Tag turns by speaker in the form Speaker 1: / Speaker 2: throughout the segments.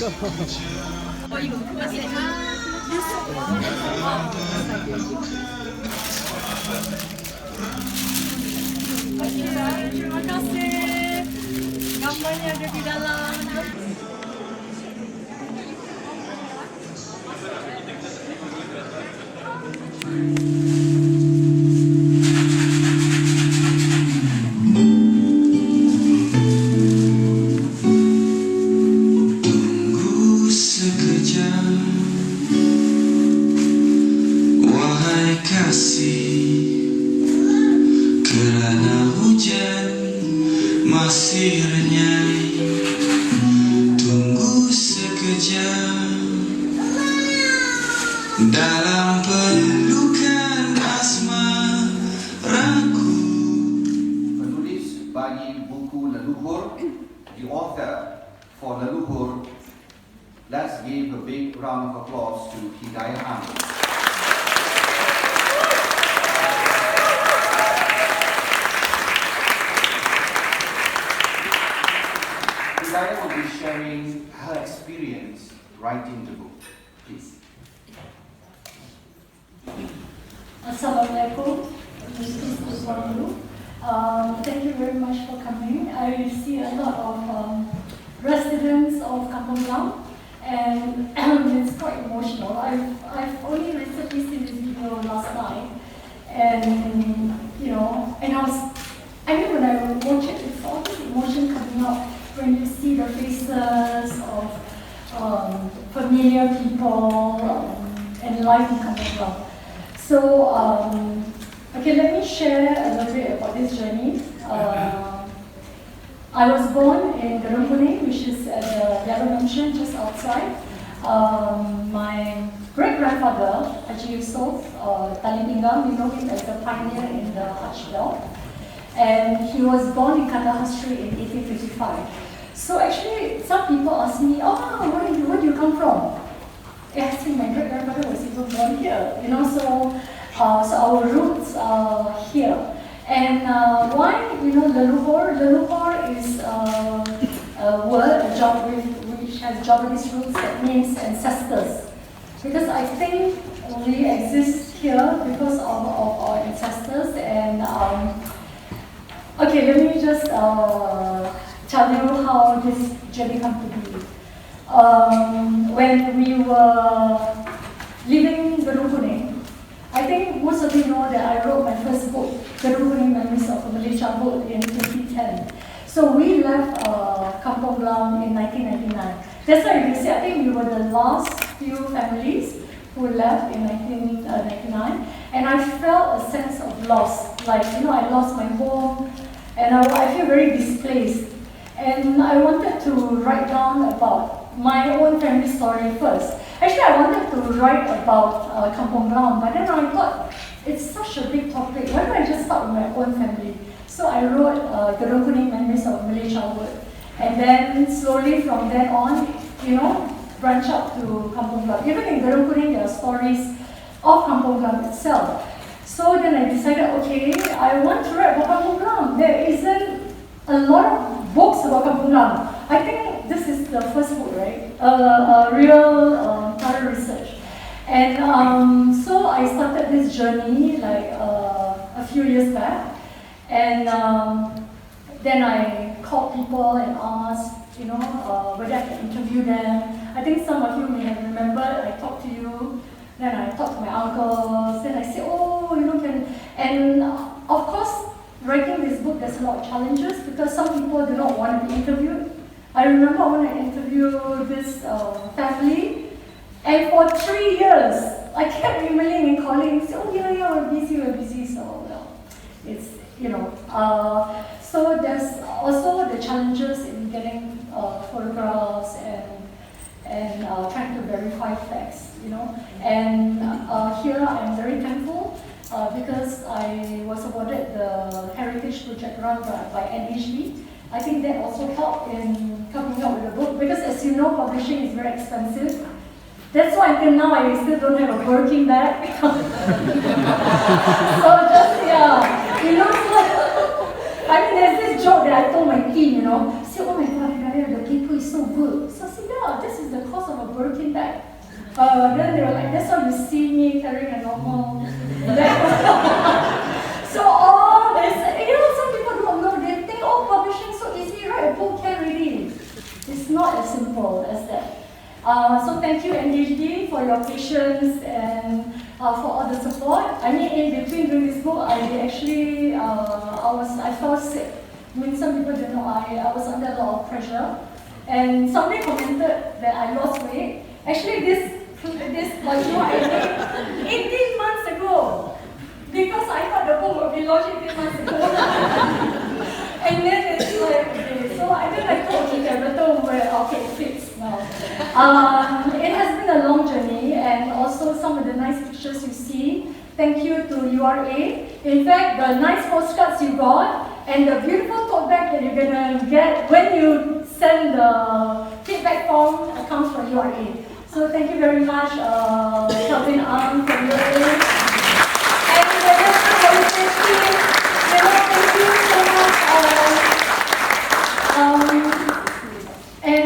Speaker 1: Terima kasih. Gambarnya ada di dalam.
Speaker 2: Tunggu sekejap, wahai kasih, kerana hujan masih renyai. Tunggu sekejap dalam pelukan asmaraku.
Speaker 3: Penulis bagi buku Leluhur, the author for Leluhur, let's give a big round of applause to Hidayah Amin. Hidayah will be sharing her experience writing the book. Please.
Speaker 4: Assalamualaikum. Thank you very much for coming. I see a lot of residents of Kampong Gelam, and it's quite emotional. I've only recently seen this video last night, and when I watch it, it's all this emotion coming out when you see the faces of familiar people and life in Kampong Gelam. So, okay, let me share a little bit about this journey. I was born in Gedung Kuning, which is at the Yellow Mansion just outside. My great-grandfather, Haji Yusof, Talipinggam, we know him as a pioneer in the archipelago. And he was born in Kandahar Street in 1855. So actually, some people ask me, where do you come from? Actually, my great-grandfather was even born here, so our roots are here. And why, Leluhur? Leluhur is a word, which has Javanese roots that means ancestors. Because I think we exist here because of our ancestors. And okay, let me just tell you how this journey came to be. When we were living in Gedung Kuning, I think most of you know that I wrote my first book, Gedung Kuning Memories of a Malay Childhood, in 2010. So we left Kampong Gelam in 1999. That's why you can see, I think we were the last few families who left in 1999. And I felt a sense of loss, like, I lost my home, and I feel very displaced. And I wanted to write down about my own family story first. Actually, I wanted to write about Kampong Gelam, but then I thought it's such a big topic. Why don't I just start with my own family? So I wrote Gedung Kuning Memories of Malay Childhood, and then slowly from then on, branch out to Kampong Gelam. Even in Gedung Kuning, there are stories of Kampong Gelam itself. So then I decided, okay, I want to write about Kampong Gelam. There isn't a lot of books about Kampong Gelam. I think this is the first book, right? Real thorough research. And so I started this journey like a few years back. And then I called people and asked, whether I can interview them. I think some of you may have remembered, I talked to you, then I talked to my uncles, then I said, and of course, writing this book, there's a lot of challenges because some people do not want to be interviewed. I remember when I interviewed this family, and for 3 years, I kept emailing and calling and saying, we're busy, so it's, so there's also the challenges in getting photographs and trying to verify facts, and here I'm very thankful because I was awarded the Heritage Project Grant by NHB. I think that also helped in coming up with the book because, as you know, publishing is very expensive. That's why until now I still don't have a working bag. So just, I mean, there's this joke that I told my team, say, oh my God, Hidayah, the paper is so good. So I said, yeah, this is the cost of a Birkin bag. Then they were like, that's why you see me carrying a normal bag. So all this, some people don't know, they think, oh, publishing so easy, write a book, can really. It's not as simple as that. So thank you NHD for your patience and for all the support. I mean, in between doing this book, I actually, I felt sick. I mean, some people don't know, I was under a lot of pressure. And somebody commented that I lost weight. Actually, this was what I made 18 months ago. Because I thought the book would be launched 18 months ago. And then it's like, okay, so I thought, okay, I better wear, okay, it fits now. It has been a long journey, and also some of the nice pictures you see. Thank you to URA. In fact, the nice postcards you got, and the beautiful tote bag that you're gonna get when you send the feedback form comes from URA. So thank you very much, Kelvin from URA. And the rest of the team, thank you so much. And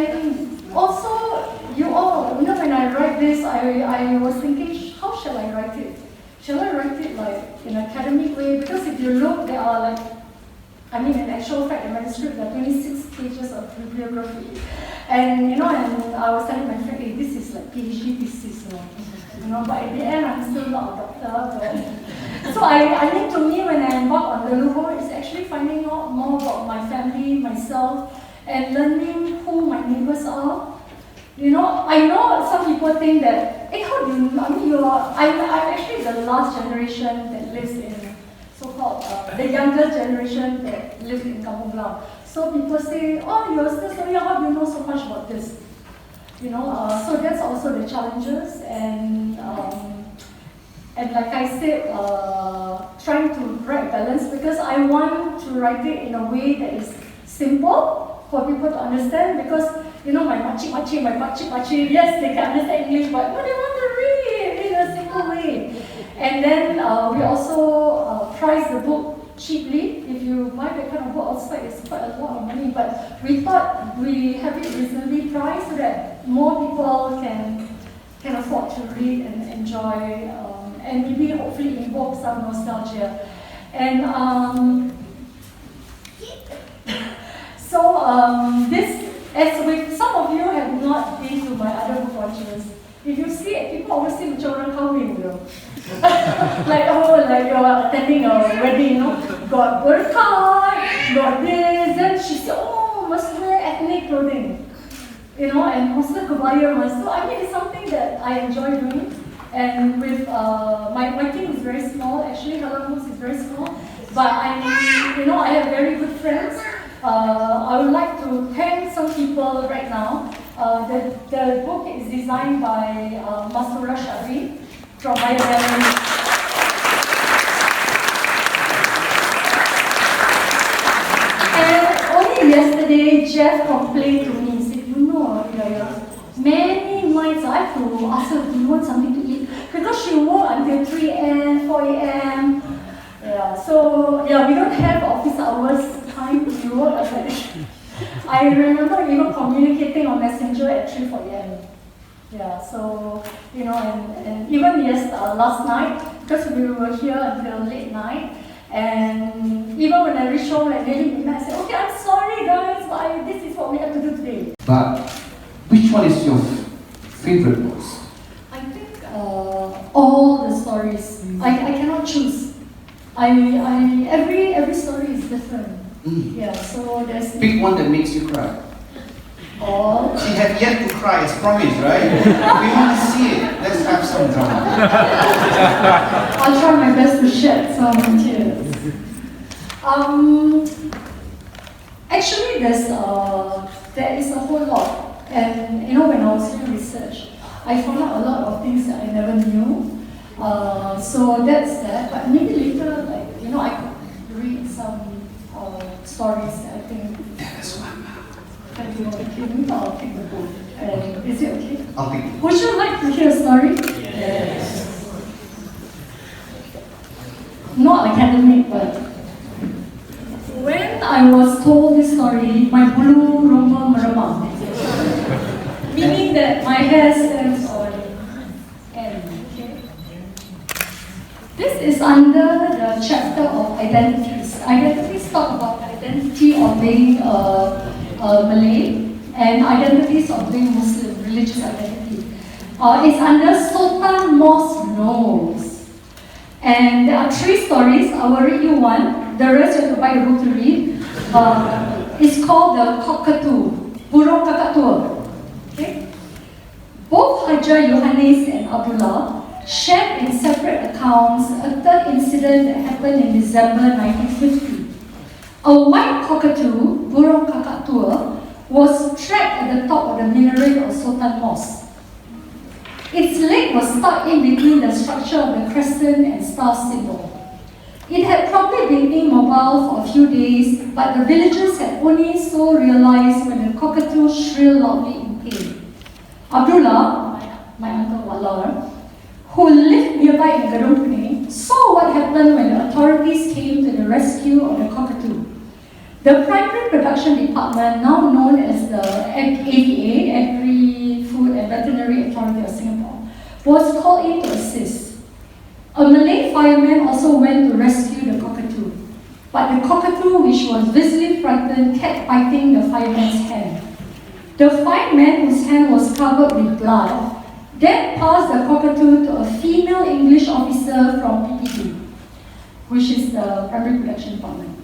Speaker 4: also, you all, when I write this, I was thinking, how shall I write it? Shall I write it like in an academic way? Because if you look, there are like, in actual fact, the manuscript, there are 26 pages of bibliography. And and I was telling my friend, hey, this is like PhD thesis, but at the end, I'm still not a doctor. So I mean, to me, when I embark on Leluhur, it's actually finding out more about my family, myself, and learning who my neighbors are. I know some people think that, hey, how do you, I'm actually the last generation that lives in so-called, the younger generation that lives in Kampong Gelam. So people say, oh, you're still so young, how do you know so much about this? So that's also the challenges, and like I said, trying to write balance, because I want to write it in a way that is simple for people to understand, because my makcik, yes, they can understand English, but they want to read it in a simple way. And then we also price the book cheaply. If you buy that kind of book outside, it's quite a lot of money, but we thought we have it reasonably priced so that more people can afford to read and enjoy, and maybe hopefully invoke some nostalgia. And this, as with some of you have not been to my other book launches, if you see it, people always say macam orang kahwin, like you're attending a wedding, got burqa, got this, then she said, oh, must wear ethnic clothing, and must kebaya must. So it's something that I enjoy doing, and with my team is very small. Actually, Halam Books is very small, but I have very good friends. I would like to thank some people right now. The book is designed by Mansoor Sabri from Hidayah. And only yesterday, Jeff complained to me. He said, Hidayah, many nights I have to ask her, do you want something to eat? Because she worked until 3 a.m., 4 a.m. So we don't have office hours time to work. I remember even communicating on Messenger at 3, 4 a.m. So, and even last night, because we were here until late night, and even when I reached home at nearly midnight, I said, okay, I'm sorry guys, but this is what we have to do today.
Speaker 3: But which one is your favorite books?
Speaker 4: I think all the stories. I cannot choose. Every story is different. So there's...
Speaker 3: Pick one that makes you cry.
Speaker 4: All.
Speaker 3: She had yet to cry, as promised, right? We want to see it. Let's have some drama.
Speaker 4: I'll try my best to shed some tears. Actually, there is a whole lot. And when I was doing research, I found out a lot of things that I never knew. So that's that. But maybe later, I could read some stories that I think.
Speaker 3: That's one.
Speaker 4: If you want to hear me, I'll take the book. Is it okay?
Speaker 3: I'll take it.
Speaker 4: Would you like to hear a story?
Speaker 3: Yes.
Speaker 4: Not academic, but when I was told this story, my bulu romba meremang. Meaning my hair stands on N. Okay. This is under the chapter of identities. Identities talk about identity of being Malay and identities of being Muslim, religious identity. It's under Sultan Mosque Knows. And there are 3 stories. I will read you one. The rest you have to buy the book to read. It's called the Cockatoo, Burung Kakatua. Okay? Both Hajar Yohanes and Abdullah shared in separate accounts a third incident that happened in December 1950. A white cockatoo, Burung Kakatua, was trapped at the top of the minaret of Sultan Mosque. Its leg was stuck in between the structure of the crescent and star symbol. It had probably been immobile for a few days, but the villagers had only so realized when the cockatoo shrilled loudly in pain. Abdullah, my uncle Wallah, who lived nearby in Gedung Kuning, saw what happened when the authorities came to the rescue of the cockatoo. The primary production department, now known as the AVA, Agri-Food and Veterinary Authority of Singapore, was called in to assist. A Malay fireman also went to rescue the cockatoo, but the cockatoo, which was visibly frightened, kept biting the fireman's hand. The fireman, whose hand was covered with blood, then passed the cockatoo to a female English officer from PPD, which is the primary production department.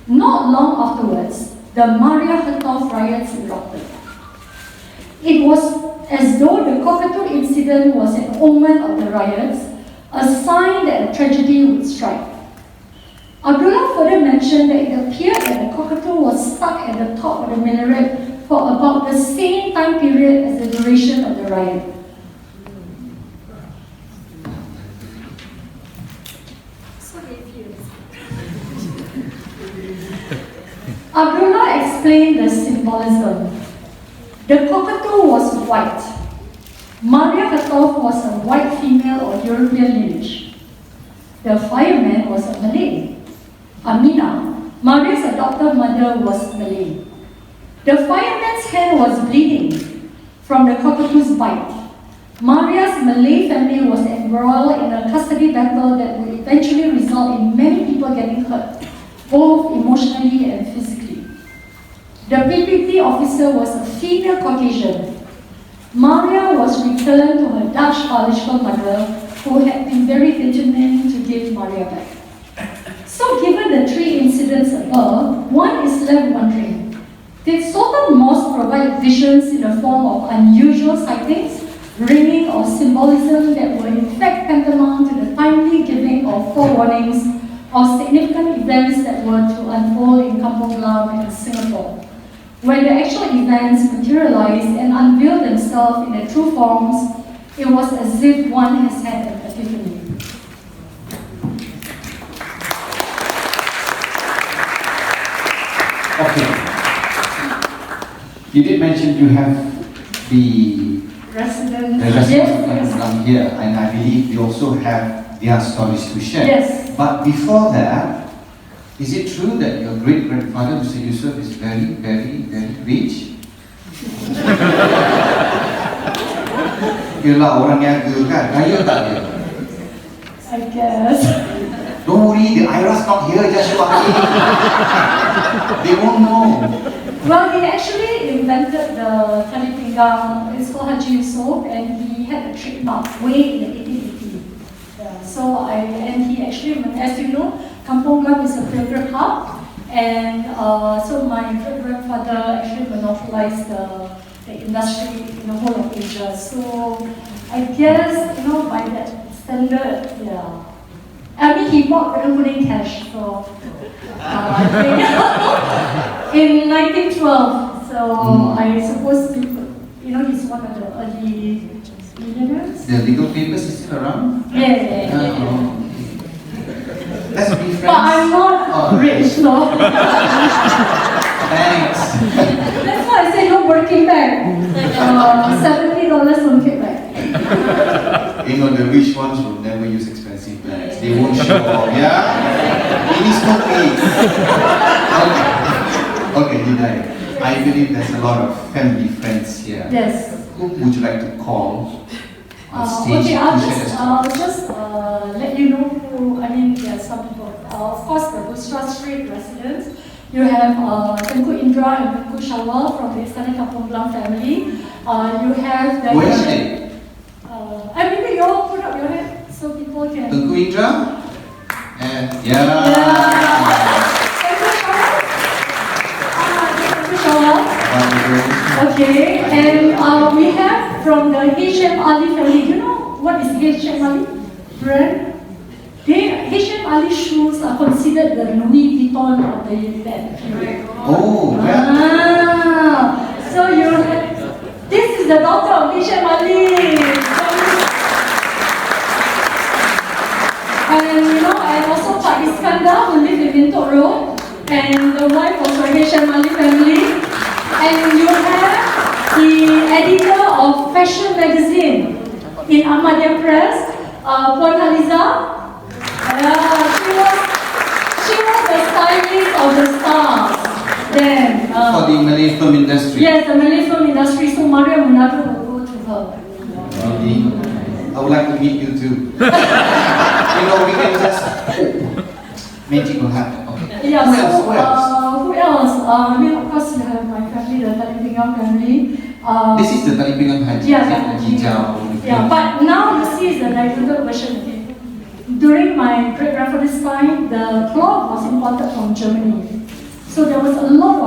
Speaker 4: Not long afterwards, the Maria Hertov riots erupted. It was as though the cockatoo incident was an omen of the riots, a sign that a tragedy would strike. Abdullah further mentioned that it appeared that the cockatoo was stuck at the top of the minaret for about the same time period as the duration of the riot. Abdullah explained the symbolism. The cockatoo was white. Maria Hertov was a white female of European lineage. The fireman was a Malay. Amina, Maria's adopted mother, was Malay. The fireman's hand was bleeding from the cockatoo's bite. Maria's Malay family was embroiled in a custody battle that would eventually result in many people getting hurt, both emotionally and physically. The PPT officer was a female Caucasian. Maria was returned to her Dutch biological mother, who had been very determined to give Maria back. So given the 3 incidents above, one is left wondering, did Sultan Mosque provide visions in the form of unusual sightings, ringing or symbolism that were in fact tantamount to the timely giving of forewarnings of significant events that were to unfold in Kampong Gelam and Singapore? When the actual events materialized and unveiled themselves in their true forms, it was as if one has had an epiphany.
Speaker 3: Okay. You did mention you have the residents of Kampong Gelam here, and I believe you also have their stories to share.
Speaker 4: Yes.
Speaker 3: But before that, is it true that your great-grandfather, Mr. Yusuf, is very, very, very rich? Yelah, orang niaga kan, kaya tak dia?
Speaker 4: I guess.
Speaker 3: Don't worry, the IRA's not here, just walking. They won't know.
Speaker 4: Well, he actually invented the tali pinggang. It's called Haji Yusuf, and he had a trademark way in the 1880s. Yeah. So he actually, as you know, Kampong Gelam is a Pilgrim Hub, and so my great-grandfather actually monopolized the industry in the whole of Asia. So I guess, by that standard, yeah. I mean, he bought Gedung Kuning cash, so in 1912. So I suppose he's one of the early millionaires.
Speaker 3: The legal papers is still around?
Speaker 4: Yeah.
Speaker 3: Let's be friends.
Speaker 4: But I'm not rich, no.
Speaker 3: Thanks.
Speaker 4: That's why I say no working back. $70 on kickback.
Speaker 3: The rich ones will never use expensive bags. They won't show off, yeah? It is no case. Okay, Hidayah. I believe there's a lot of family friends here.
Speaker 4: Yes.
Speaker 3: Who would you like to call on stage
Speaker 4: Okay,
Speaker 3: to
Speaker 4: I'll
Speaker 3: share their
Speaker 4: just
Speaker 3: story?
Speaker 4: let you know who, I mean, there are some people. Of course, the Busra Street residents. You have Tengku Indra and Tengku Shawal from the extended Kampong Gelam family. You have the...
Speaker 3: Where are they?
Speaker 4: I mean, you all put up your hand so people can...
Speaker 3: Tengku Indra? And yeah.
Speaker 4: Tengku Shawal. Okay, and we have from the H.M. Ali family. You know what is H.M. Ali brand? H.M. Ali shoes are considered the Louis Vuitton of that period.
Speaker 3: Oh, yeah.
Speaker 4: So you have, this is the daughter of H.M. Ali. And you know, and also Pak Iskandar who lived in Bintok Road, and the wife of the H.M. Ali family. And you have the editor of fashion magazine in Ahmadiyya Press, Puan Haliza. She was the stylist of the stars then.
Speaker 3: For the Malay film industry.
Speaker 4: Yes, the Malay film industry. So Maria Munado will go to her.
Speaker 3: Really? I would like to meet you too. You know, we can just hope magic will happen. Okay.
Speaker 4: Yeah,
Speaker 3: Who else? Who else?
Speaker 4: Who else? I mean, of course, you have my family, the Talipingang family.
Speaker 3: This is the Talipingang Haji.
Speaker 4: Yeah,
Speaker 3: Hijau.
Speaker 4: yeah, but now you see is the diluted version again. During my great-grandfather's time, the cloth was imported from Germany. So there was a lot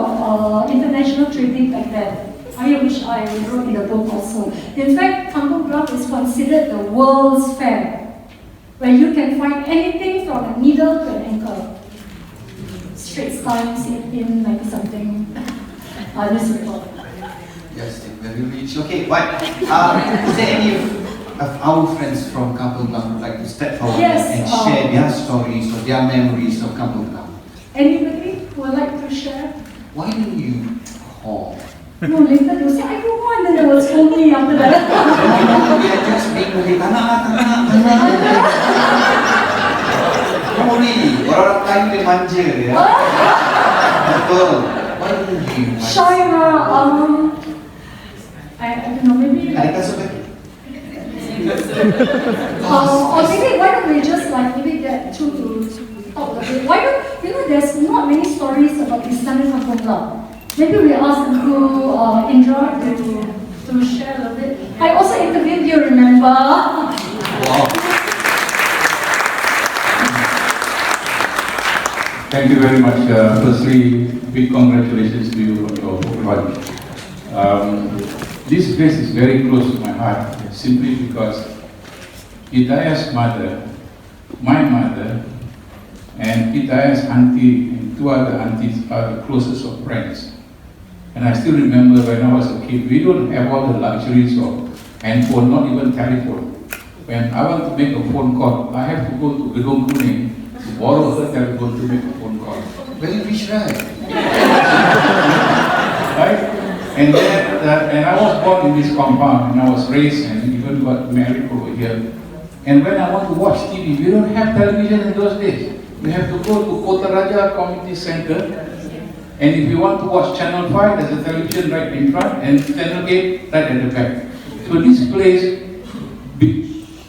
Speaker 4: of international trading back then. Which I wrote in the book also. In fact, Kampong Gelam is considered the world's fair, where you can find anything from a needle to an ankle. Straits Times in like something. This report.
Speaker 3: Yes, they're very rich. Okay, but is there any of our friends from Kampong Gelam who would like to step forward and share their stories or their memories of Kampong Gelam?
Speaker 4: Anybody who would like to share?
Speaker 3: Why don't you call?
Speaker 4: No, later they'll say, I don't want, then they will scold me after that.
Speaker 3: We are just being movie, tanah. Sorry, orang lain dia manja ya. Betul. Why don't you?
Speaker 4: Shaira, I don't know, maybe
Speaker 3: Ada kasut kan?
Speaker 4: or maybe why don't we just like maybe get to talk a bit. Why don't, you know, there's not many stories about Islamic Kampong Gelam. Maybe we ask Indra to share a little bit. I also interviewed you, remember?
Speaker 3: Wow.
Speaker 5: Thank you very much. Firstly, big congratulations to you on your book launch. This place is very close to my heart, simply because Hidayah's mother, my mother, and Hidayah's auntie and two other aunties are the closest of friends. And I still remember when I was a kid, we don't have all the luxuries of handphone, not even telephone. When I want to make a phone call, I have to go to Gedung Kuning to borrow her telephone to make a phone call.
Speaker 3: Very rich, right?
Speaker 5: Right? And then, and I was born in this compound, and I was raised and even got married over here. And when I want to watch TV, we don't have television in those days. We have to go to Kota Raja Community Center. And if you want to watch Channel 5, there's a television right in front, and Channel 8 right at the back. So this place,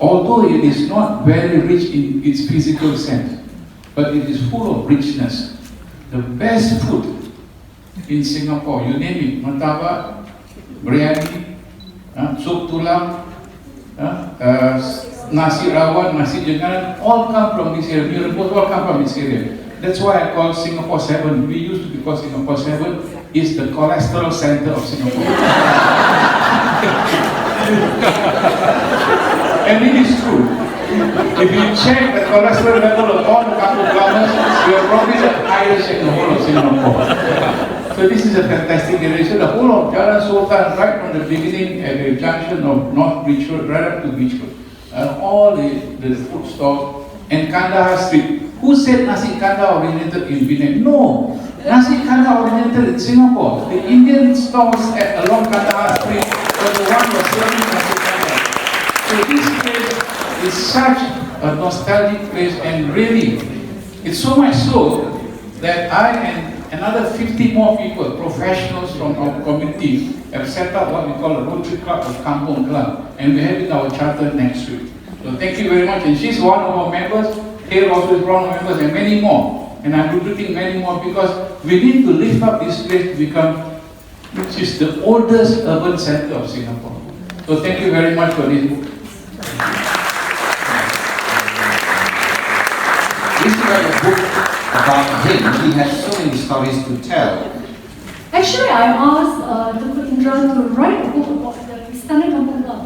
Speaker 5: although it is not very rich in its physical sense, but it is full of richness. The best food in Singapore, you name it, martabak, biryani, sup tulang, nasi rawon, nasi jenganan, all come from this area. Mee rebus all come from this area. That's why I call Singapore 7. We used to be called Singapore 7 is the cholesterol center of Singapore. And it is true. If you check the cholesterol level of all the Kampong Gelamers, we are probably the highest in the whole of Singapore. So this is a fantastic area. The whole of Jalan Sultan, right from the beginning at the junction of North Beach Road, right up to Beach Road. And all the food stalls and Kandahar Street. Who said Nasi Kandar originated in Penang? No! Nasi Kandar originated in Singapore. The Indian stalls along Kandahar Street were the one who was serving Nasi Kandar. So this place is such a nostalgic place, and really, it's so much so that I and Another 50 more people, professionals from our community, have set up what we call a Rotary Club of Kampong Gelam, and we're having our charter next week. So thank you very much, and she's one of our members, Hale also is one of our members, and many more. And I'm recruiting many more because we need to lift up this place to become, which is the oldest urban center of Singapore. So thank you very much for this book.
Speaker 3: This is like a book about him. He has so many stories to tell.
Speaker 4: Actually, I asked Dr. Indra to write a book about the Istana Kampong Gelam.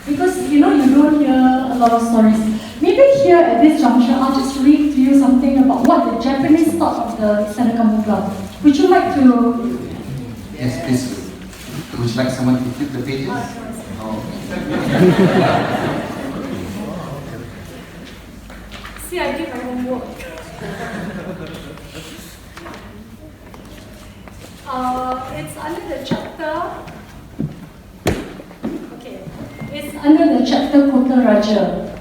Speaker 4: Because, you know, you don't hear a lot of stories. Maybe here at this juncture, I'll just read to you something about what the Japanese thought of the Istana Kampong Gelam. Would you like to?
Speaker 3: Yes, please. Would you like someone to flip the pages? Oh.
Speaker 4: See, I did my homework. It's under the chapter. Okay, it's under the chapter Kota Raja.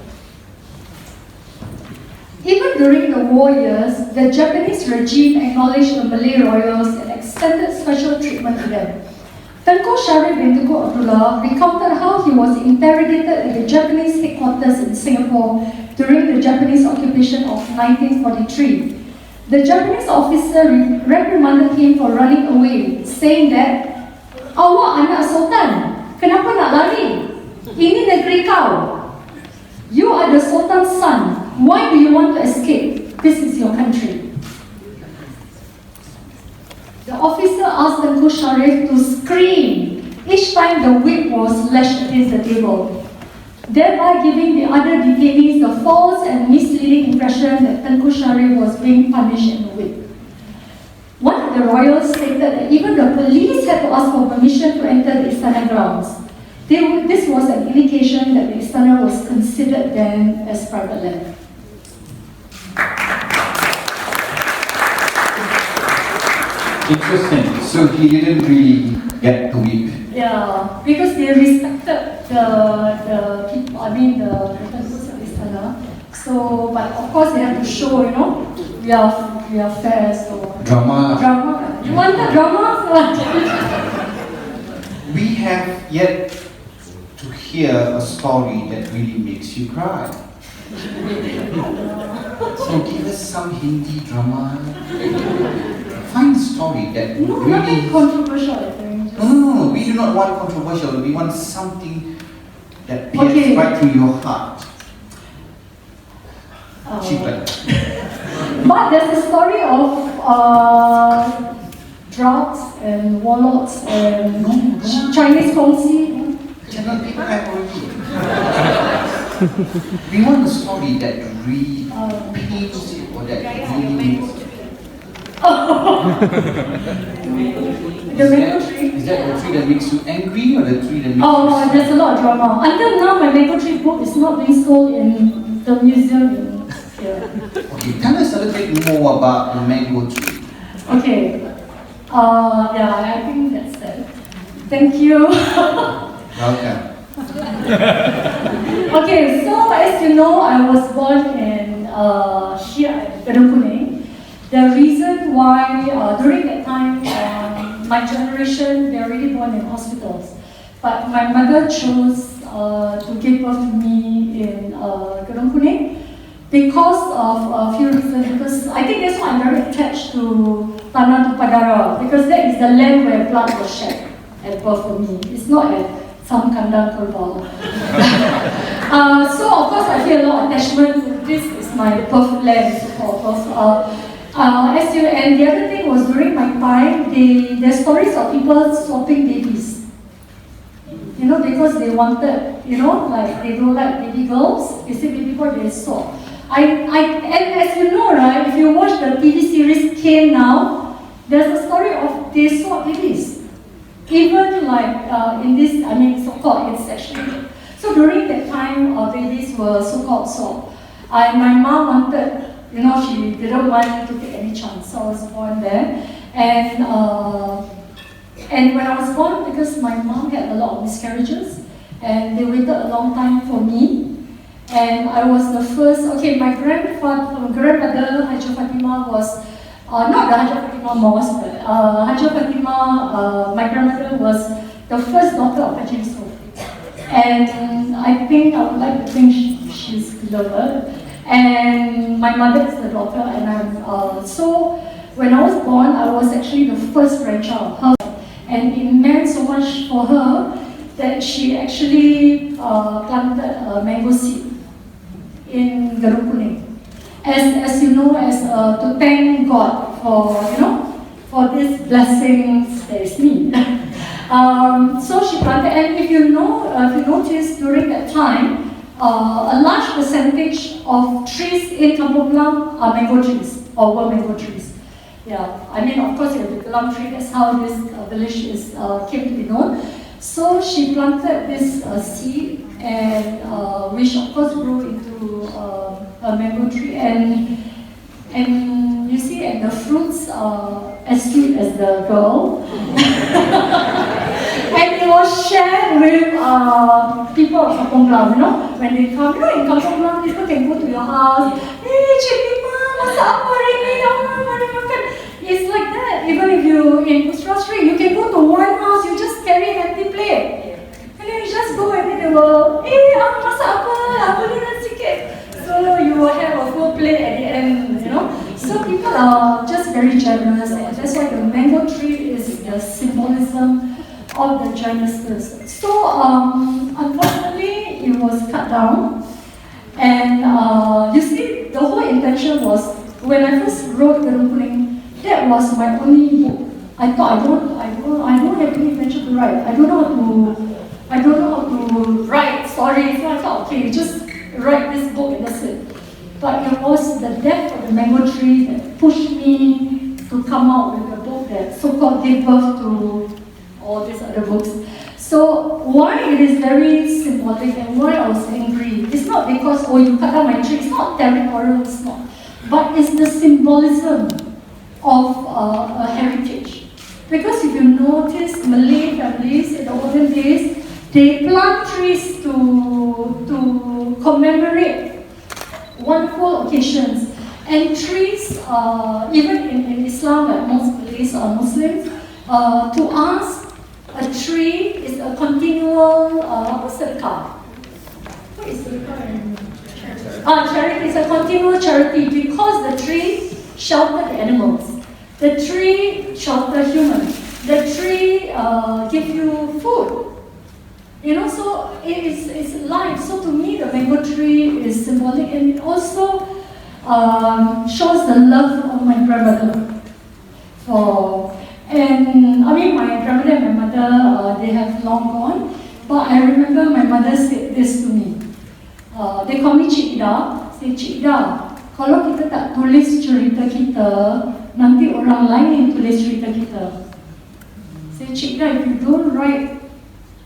Speaker 4: Even during the war years, the Japanese regime acknowledged the Malay royals and extended special treatment to them. Tengku Sharif bin Tengku Abdullah recounted how he was interrogated at the Japanese headquarters in Singapore during the Japanese occupation of 1943. The Japanese officer reprimanded him for running away, saying that, "Awak anak sultan, kenapa nak lari? Ini negeri kau. You are the sultan's son. Why do you want to escape? This is your country." The officer asked Tengku Sharif to scream each time the whip was lashed against the table, thereby giving the other detainees the false and misleading impression that Tengku Sharif was being punished in the whip. One of the royals stated that even the police had to ask for permission to enter the Istana grounds. This was an indication that the Istana was considered then as private land.
Speaker 3: Interesting. So he didn't really get to whip.
Speaker 4: Yeah, because they respected the people, I mean the Tenkus of Istana. So, but of course they have to show, you know, we are fair, so...
Speaker 3: Drama.
Speaker 4: Drama. You want the drama?
Speaker 3: We have yet to hear a story that really makes you cry. So give us some Hindi drama. Find a story that
Speaker 4: No,
Speaker 3: really...
Speaker 4: nothing controversial, I think.
Speaker 3: No. We do not want controversial. We want something that pierces right through your heart. Cheap like that.
Speaker 4: But there's a story of droughts and warlords and Chinese Kongsi.
Speaker 3: Cannot people have already. We want a story that really pains you or that really makes you.
Speaker 4: The mango tree.
Speaker 3: Is that the tree that makes you angry or the tree that makes
Speaker 4: Oh, there's a lot of drama. Until now, my mango tree book is not being sold in the museum in here.
Speaker 3: Okay, tell us a little bit more about the mango tree.
Speaker 4: Okay. Yeah, I think that's it. Thank you.
Speaker 3: Welcome.
Speaker 4: Okay, so as you know, I was born in here at Gedung Kuning. The reason why during that time, my generation, they are really born in hospitals. But my mother chose to give birth to me in Gedung Kuning because of a few reasons. Because I think that's why I'm very attached to Tanah Tupadara, because that is the land where blood was shed at birth for me. It's not at some kandang kerbau. So of course I feel a lot of attachment. This is my birth land, of course. And the other thing was during my time, there's stories of people swapping babies. You know, because they wanted, you know, like they don't like baby girls, they say baby boy, they swap. And as you know, right, if you watch the TV series Kane now, there's a story of they swap babies. Even like in this, I mean, so-called, it's actually. So during that time, babies were so-called swapped. My mom wanted, you know, she didn't want to take any chance, so I was born there. And when I was born, because my mom had a lot of miscarriages, and they waited a long time for me. And I was the first, okay, my grandmother, Haji Fatima, was Not the Hajjah Fatimah Mosque, but Hajjah Fatimah, my grandmother was the first daughter of Haji Yusuf. And I think I would like to think she's beloved. And my mother is the daughter, and so when I was born, I was actually the first grandchild. And it meant so much for her that she actually planted a mango seed in Gedung Kuning. As you know, to thank God for for these blessings that is me. So she planted, and if you notice during that time, a large percentage of trees in Kampong Gelam are mango trees or were mango trees. Yeah, I mean, of course, the Gelam tree, that's how this village came to be known. So she planted this seed, and which of course grew into a mango tree, and you see, and the fruits are as sweet as the girl. And it was shared with people of Kampong Gelam, when they come, in Kampong Gelam, people can go to your house, hey, Cik Lima, masak apa hari ni? Mari makan. It's like that. Even if you in Pusra Street, you can go to one house, you just carry an empty plate. And then you just go and they will, hey, masak apa ni nak sikit. So you will have a full plate at the end, So people are just very generous, and that's why the mango tree is the symbolism of the Janisters. So unfortunately, it was cut down, and you see, the whole intention was, when I first wrote Gedung Kuning, that was my only book. I thought I don't have any intention to write. I don't know how to write stories. So I thought, okay, just write this book and that's it. But it was the death of the mango tree that pushed me to come out with a book that so-called gave birth to all these other books. So why it is very symbolic and why I was angry, it's not because, you cut down my tree, it's not territorial, it's not. But it's the symbolism of a heritage. Because if you notice, Malay families in the olden days, they plant trees to commemorate wonderful occasions. And trees, even in Islam, like most Malays are Muslims, to us, a tree is a continual sedekah. What is sedekah? Charity is a continual charity, because the tree sheltered the animals. The tree sheltered humans. The tree gives you food. So it's life. So to me, the mango tree is symbolic, and it also shows the love of my grandmother. And I mean, my grandmother and my mother, they have long gone, but I remember my mother said this to me. They call me Cik Ida. Say, Cik Ida, kalau kita tak tulis cerita kita, nanti orang lain yang tulis cerita kita. Say, Cik Ida, if you don't write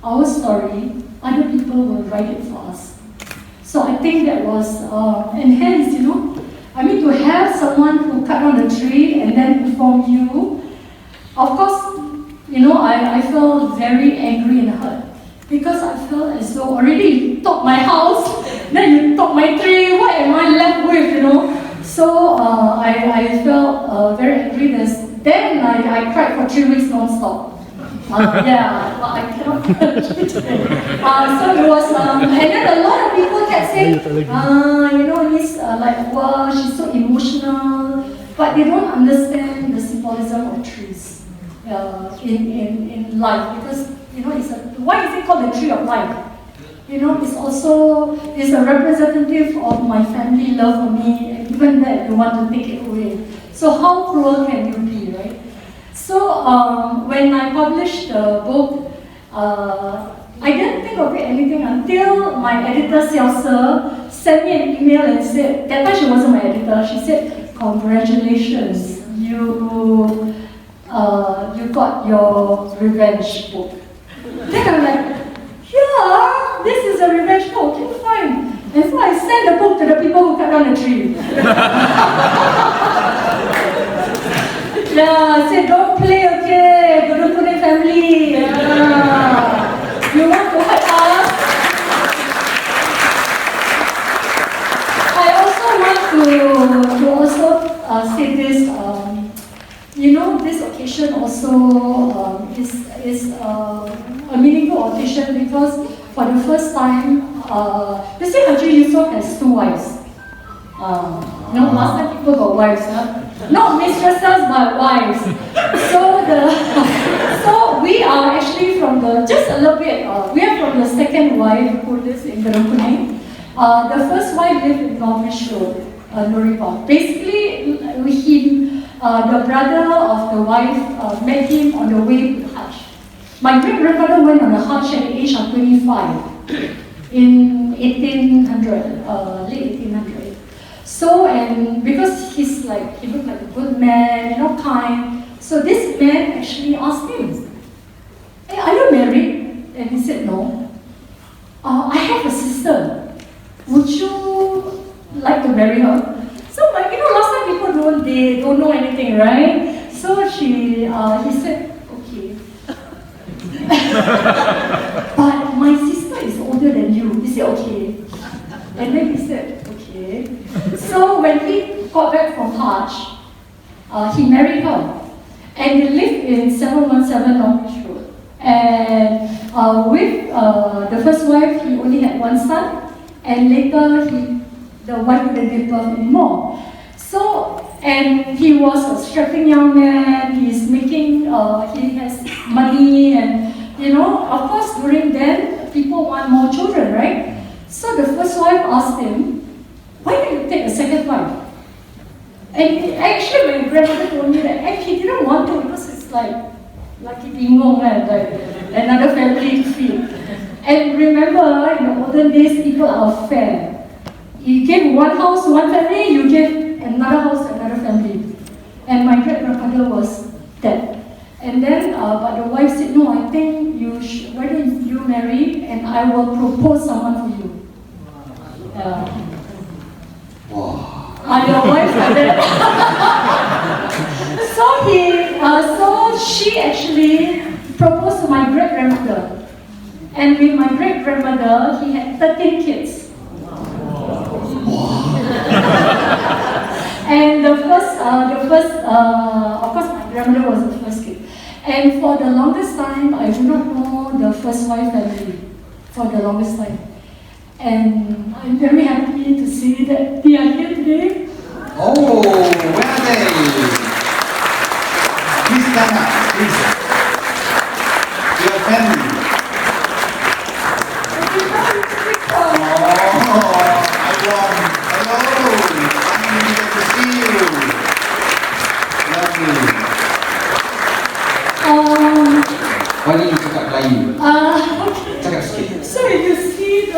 Speaker 4: our story, other people will write it for us. So I think that was, and hence, I mean, to have someone who cut down the tree and then inform you, of course, I felt very angry and hurt. Because I felt as though already you took my house, then you took my tree, what am I left with, So I felt very angry. Then I cried for 3 weeks non-stop. But I cannot tell you today. So it was, and then a lot of people kept saying, he's like, wow, she's so emotional. But they don't understand the symbolism of trees in life, because why is it called the tree of life? It's a representative of my family love for me, and even that you want to take it away. So how cruel can you be, right? So when I published the book, I didn't think of it anything until my editor, Xiao sent me an email and said, that time she wasn't my editor, she said, congratulations, you got your revenge book. Then I'm like, yeah, this is a revenge book, okay, fine. And so I sent the book to the people who cut down the tree. I said, don't play, okay, Gedung Kuning family. You want to hurt us? I also want to say this, you know, this occasion also is a meaningful occasion because for the first time, you see Haji Yusof has 2 wives. No, last time people got wives, huh? Not mistresses, but wives. So we are actually from the, just a little bit, we are from the second wife who lives in Gedung Kuning. The first wife lived in Normish Road, Nuripa. Basically, the brother of the wife met him on the way to the Hajj. My great-grandfather went on the Hajj at the age of 25 in 1800, late 1800. So, and because he's like, he looked like a good man, you know, kind. So this man actually asked him, "Hey, are you married?" And he said, "No. I have a sister. Would you like to marry her?" So, like, you know, last time people don't know anything, right? So he said, "Okay." "But my sister is older than you." He said, "Okay." And then he said, "Okay." So when he got back from Hajj, he married her. And they lived in 717 Norwich Road. And with the first wife, he only had 1 son. And later, the wife couldn't give birth anymore. So, and he was a strapping young man. He's making, he has money. And, you know, of course, during then, people want more children, right? So the first wife asked him, "Why don't you take a second wife?" And actually, my grandmother told me that he didn't want to because it's like he bingung, like another family to feed. And remember, in the olden days, people are fair. You give one house to one family, you give another house to another family. And my great-grandfather was dead. And then, but the wife said, "No, I think why don't you marry and I will propose someone for you." Wow. Your wife said that. So she actually proposed to my great-grandmother. And with my great-grandmother, he had 13 kids. And the first, of course, my grandmother was the first kid. And for the longest time, I do not know the first wife family. For the longest time. And I'm very happy to see that they are here today.
Speaker 3: Oh, where are they? Please stand up, please. Your family. To see you. Lovely. Why don't you cakap Melayu?
Speaker 4: Okay.
Speaker 3: Cakap sikit.
Speaker 4: So you see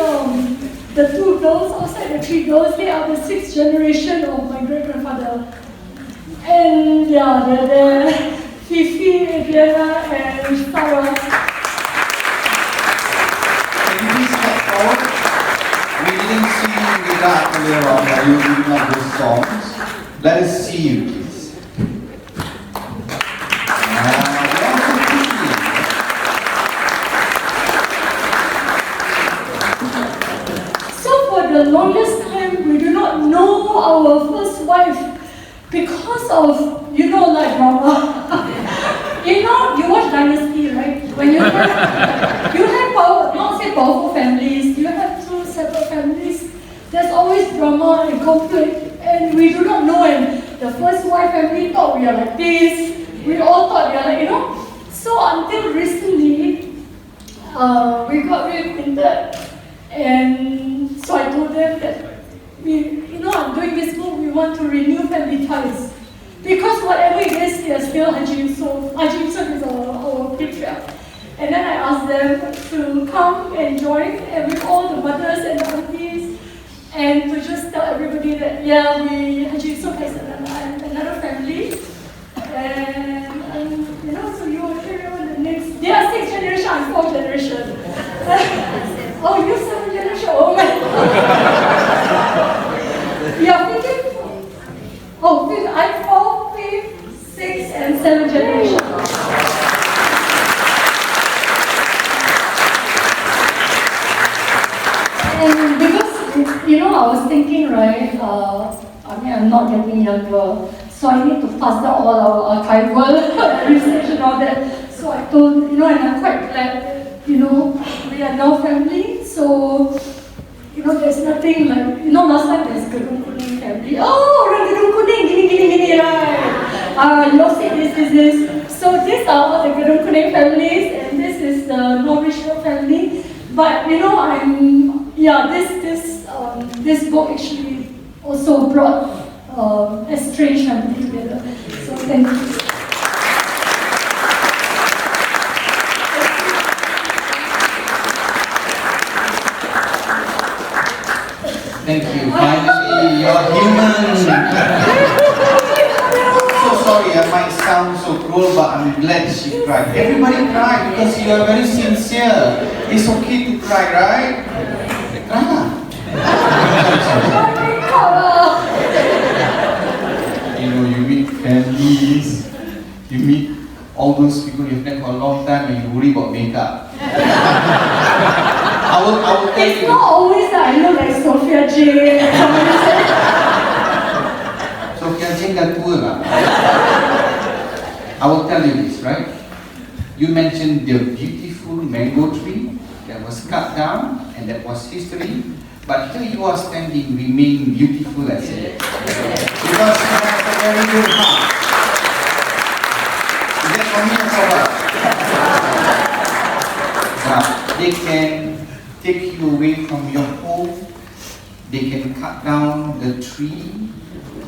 Speaker 4: the 2 girls outside, the 3 girls, they are the 6th generation of my great-grandfather. And yeah, they're Fifi, Adriana, and Sarah.
Speaker 3: Can you please step forward? We didn't see you with that earlier on, but you did not those songs. Let us see you, please.
Speaker 4: So for the longest time, we do not know our first wife because of, you know, like drama. You know, you watch Dynasty, right? When you have power, not say powerful families, you have 2 separate families. There's always drama and conflict, and we do not know. And the first wife family thought we are like this. We all thought we are like, you know. So until recently, we got reacquainted, and so I told them that I'm doing this book. We want to renew family ties because whatever it is, they are still Haji Yusof. Haji Yusof is our patriarch. And then I asked them to come and join, and with all the mothers and the aunties. And to just tell everybody that, yeah, Haji Yusof has another family. And you know, so you will carry on the next. They are 6th generation, I'm 4th generation. Oh, you're 7th generation? Oh my God. Yeah, 5th? Oh, 5th. I'm 4th, 5th, 6th, and 7th generation. And because, you know, I was thinking, right, I mean, I'm not getting younger. So I need to pass down all our archival research and all that. So I told, and I'm quite glad that, we are now family. So, there's nothing like, last time there's Gedung Kuning family. Oh, orang Gedung Kuning, gini, right? You all say this. So these are all the Gedung Kuning families, and this is the non-regional family. But, this book actually also brought a strange family together. So thank you.
Speaker 3: Thank you. Finally, you're human. So sorry, I might sound so cruel, but I'm glad she cried. Everybody cried because you are very sincere. It's okay to cry, right? Cry lah. You meet families, you meet all those people you've met for a long time and you worry about makeup. I will tell
Speaker 4: It's
Speaker 3: you.
Speaker 4: not always that I look like Sophia Jane.
Speaker 3: Sophia Jane dah tua lah. I will tell you this, right? You mentioned the beautiful mango tree that was cut down and that was history. But here you are standing, remain beautiful as it is. Because you have a very good heart. Is that for me or for her? Now, they can take you away from your home. They can cut down the tree.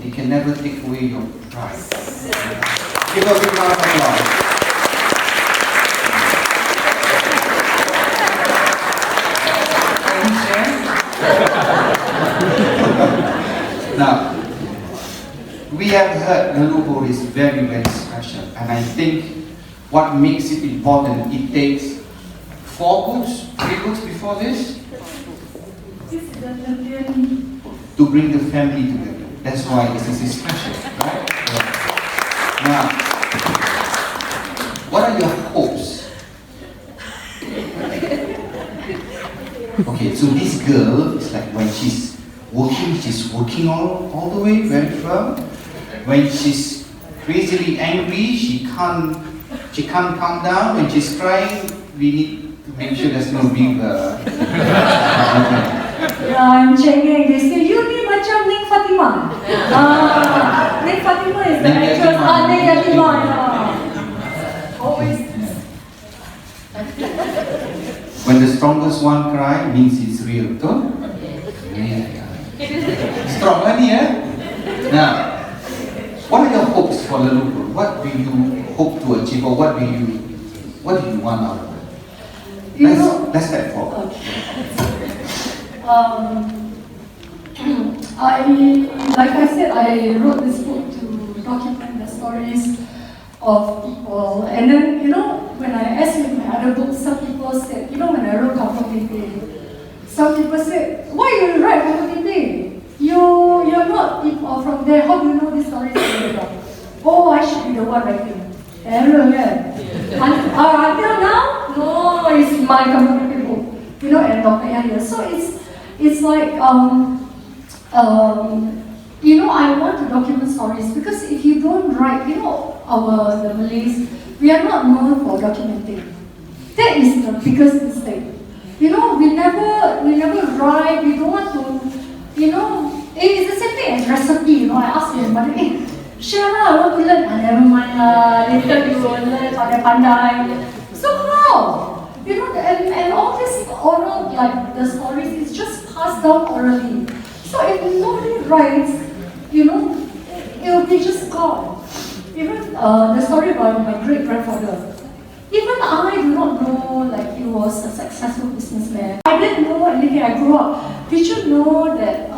Speaker 3: They can never take away your pride. Give a big round of applause. Now, we have heard Leluhur is very, very special, and I think what makes it important, it takes 4 books, 3 books before this, to bring the family together. That's why this is special, right? Now, what are your hopes? Okay, so this girl is like when she's working all the way very firm. When she's crazily angry, she can't calm down. When she's crying, we need to make sure there's no big
Speaker 4: I'm checking. They say you ni macam Ning Fatima. Ning Fatima is the actress. Ning Fatima. Always.
Speaker 3: When the strongest one cry, means it's real, betul? Yeah. Strong kan ni, Now, what are your hopes for Leluhur? What do you hope to achieve, or what do you want out of it? Let's step forward.
Speaker 4: Like I said, I wrote this book to document the stories of people. And then, when I asked with my other books, some people said, when I wrote Kampong Gelam, some people said, why you write Kampong Gelam? You're not people from there, how do you know this story is going on? Oh, I should be the one writing. Error, until now, no, it's my Kampong Gelam book. And Dr. Hidayah. So it's like, I want to document stories because if you don't write, the Malays, we are not known for documenting. That is the biggest mistake. We never write, we don't want to, it's the same thing as recipe, I ask your mother, share lah, I want to learn, never mind lah, later you will learn, pandai. So how? And all this oral, like the stories, it's just passed down orally. So if nobody writes, it will be just gone. Even the story about my great-grandfather, even I do not know like he was a successful businessman. I didn't know anything, I grew up. Did you know that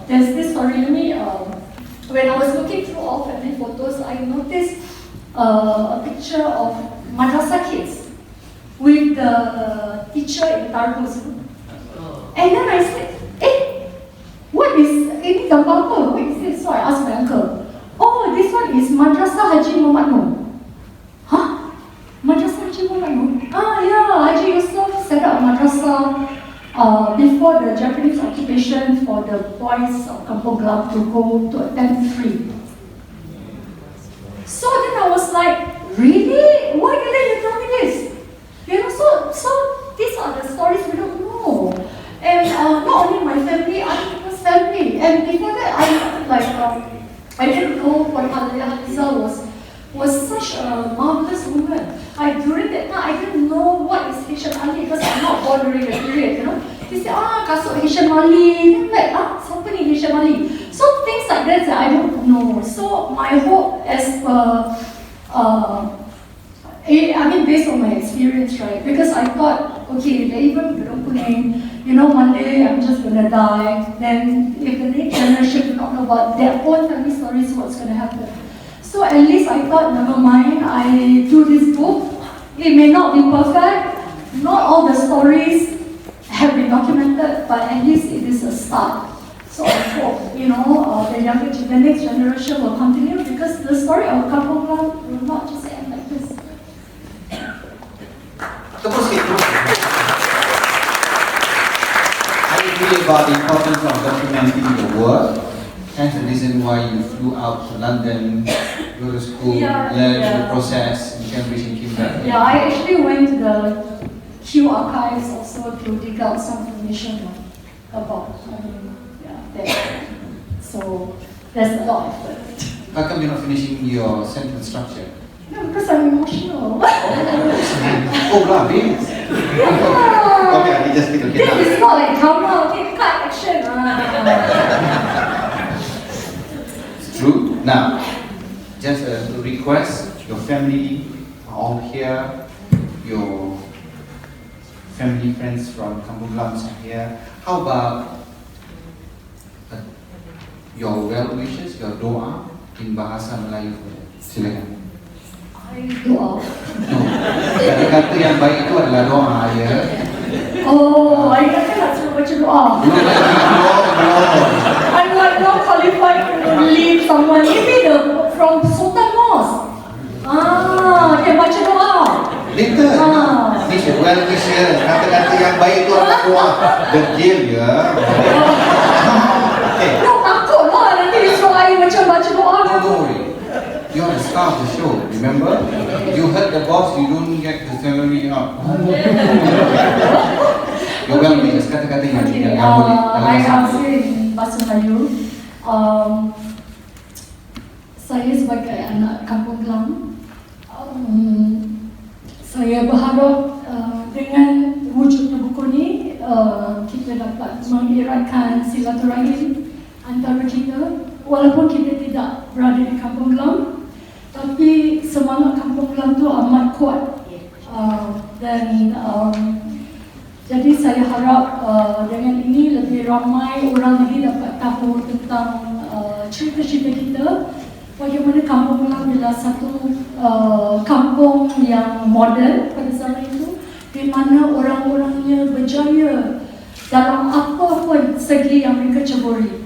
Speaker 4: there's this story, when I was looking through all family photos, I noticed a picture of madrasah kids with the teacher in Tarbus. And then I said, what is ini gambar apa? What is this? So I asked my uncle, oh, this one is Madrasah Haji Muhammad Noor. Huh? Madrasah Haji Muhammad Noor? Yeah, Haji Yusuf set up a madrasah before the Japanese occupation for the boys of Kampong Gelam to go to attend free. So these are the stories we don't know. And not only my family, other people's family. And before that, I didn't know what Hidayah was such a marvelous woman. During that time, I didn't know what is Haitian Ali because I'm not born during the period, you know. They say, kasut Haitian Mali. I'm like, siapa ni Haitian Mali? So things like that I don't know. So my hope as I mean, based on my experience, right? Because I thought, okay, even Gedung Kuning, you know, one day I'm just gonna die. Then if the next generation do not know about their own family stories, what's gonna happen? So at least I thought, never mind, I do this book. It may not be perfect. Not all the stories have been documented, but at least it is a start. So I hope, you know, the next generation will continue because the story of Kampong Gelam will not just end like this.
Speaker 3: I agree about the importance of documenting the work. Hence the reason why you flew out to London, go to school, learn the process, in Cambridge and came back.
Speaker 4: Yeah, I actually went to the Q archives also to dig out some information about that. So there's a lot of effort.
Speaker 3: How come you're not finishing your sentence structure?
Speaker 4: No, because I'm emotional.
Speaker 3: Oh, babe.
Speaker 4: Yeah.
Speaker 3: Okay, I just take
Speaker 4: This is not like drama, okay, cut action.
Speaker 3: It's true. Now, just a request, your family are all here, your family, friends from Kampong Gelam are here. How about your well wishes, your doa in bahasa Melayu? Silakan.
Speaker 4: Doa.
Speaker 3: No. Kata-kata yang baik itu adalah doa, ya.
Speaker 4: Oh, I kata nak suruh baca doa. I'm like not qualified to lead someone. Maybe from Sultan Mosque. Okay, baca doa.
Speaker 3: Later. This is well wishes. Kata-kata yang baik itu adalah doa. Degil, ya. Okay.
Speaker 4: No, takut lah. Nanti dia suruh I macam baca doa.
Speaker 3: No, don't worry. You're the star of the show, remember? You heard the boss, you don't get the salary up. You're well wishes, kata-kata yang boleh.
Speaker 4: I answer in bahasa Melayu. Saya sebagai anak Kampong Gelam, saya berharap dengan wujudnya buku ni, kita dapat mengeratkan silaturahim antara kita. Walaupun kita tidak berada di Kampong Gelam, tapi semangat Kampong Gelam tu amat kuat. Dan jadi saya harap dengan ini lebih ramai orang lagi dapat tahu tentang cerita-cerita kita. Bagaimana Kampong Gelam adalah satu kampung yang moden pada zaman itu, di mana orang-orangnya berjaya dalam apa pun segi yang mereka ceburi.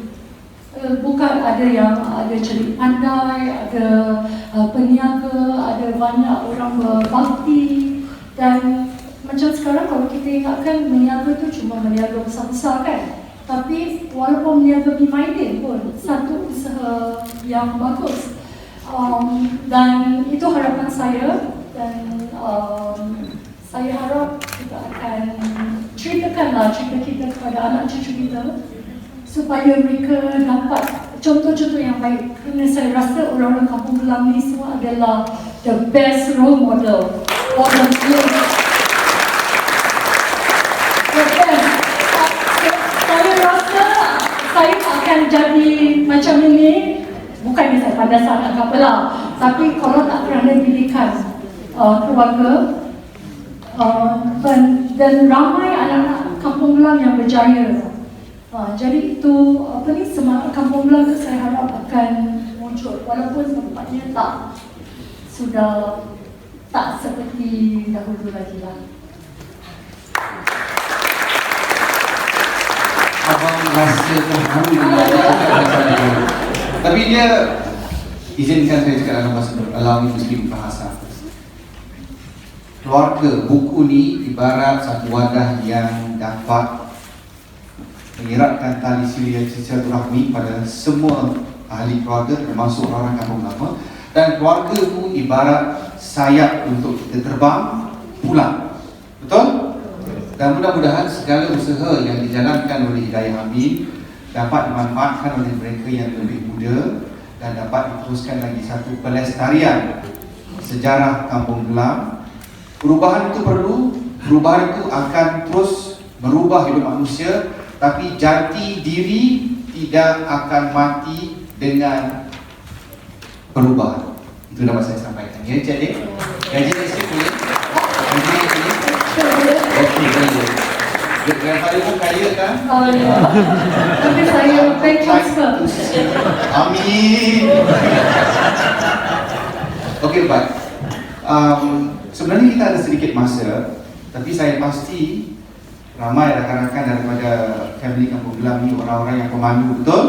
Speaker 4: Bukan ada yang ada celik pandai, ada peniaga, ada banyak orang berbakti. Dan macam sekarang kalau kita ingatkan meniaga tu cuma meniaga besar-besar kan. Tapi walaupun meniaga B-minded pun satu usaha yang bagus. Dan itu harapan saya. Dan saya harap kita akan ceritakanlah cerita kita kepada anak cucu kita, supaya mereka dapat contoh-contoh yang baik. Kerana saya rasa orang-orang Kampong Gelam ni semua adalah the best role model for the youth. Saya rasa saya akan jadi macam ini, bukannya saya pandai sangat apalah, tapi kalau tak kerana didikan keluarga dan ramai anak-anak Kampong Gelam yang berjaya. Jadi itu semangat Kampong Gelam tu saya harap akan muncul, walaupun tempatnya sudah tak seperti dahulu lagi lah.
Speaker 3: Abang rasa terharu dengan cakap. Tapi dia izinkan saya cakap dalam bahasa, allow me to speak bahasa. Keluarga buku ni ibarat satu wadah yang dapat mengeratkan tali silaturahmi pada semua ahli keluarga, termasuk orang Kampung Gelam. Dan keluarga itu ibarat sayap untuk kita terbang pulang. Betul? Dan mudah-mudahan segala usaha yang dijalankan oleh Hidayah Amin dapat dimanfaatkan oleh mereka yang lebih muda dan dapat diteruskan lagi satu pelestarian sejarah Kampong Gelam. Perubahan itu perlu, perubahan itu akan terus merubah hidup manusia, tapi jati diri tidak akan mati dengan perubahan. Itu dapat saya sampaikan. Ya, jadi sikit boleh? Okey, boleh. Grandfather pun kaya kan?
Speaker 4: Oh ya. Tapi saya bank transfer.
Speaker 3: Amin. Okey, baik. Sebenarnya kita ada sedikit masa, tapi saya pasti ramai rakan-rakan daripada family Kampong Gelam ni orang-orang yang pemandu, betul?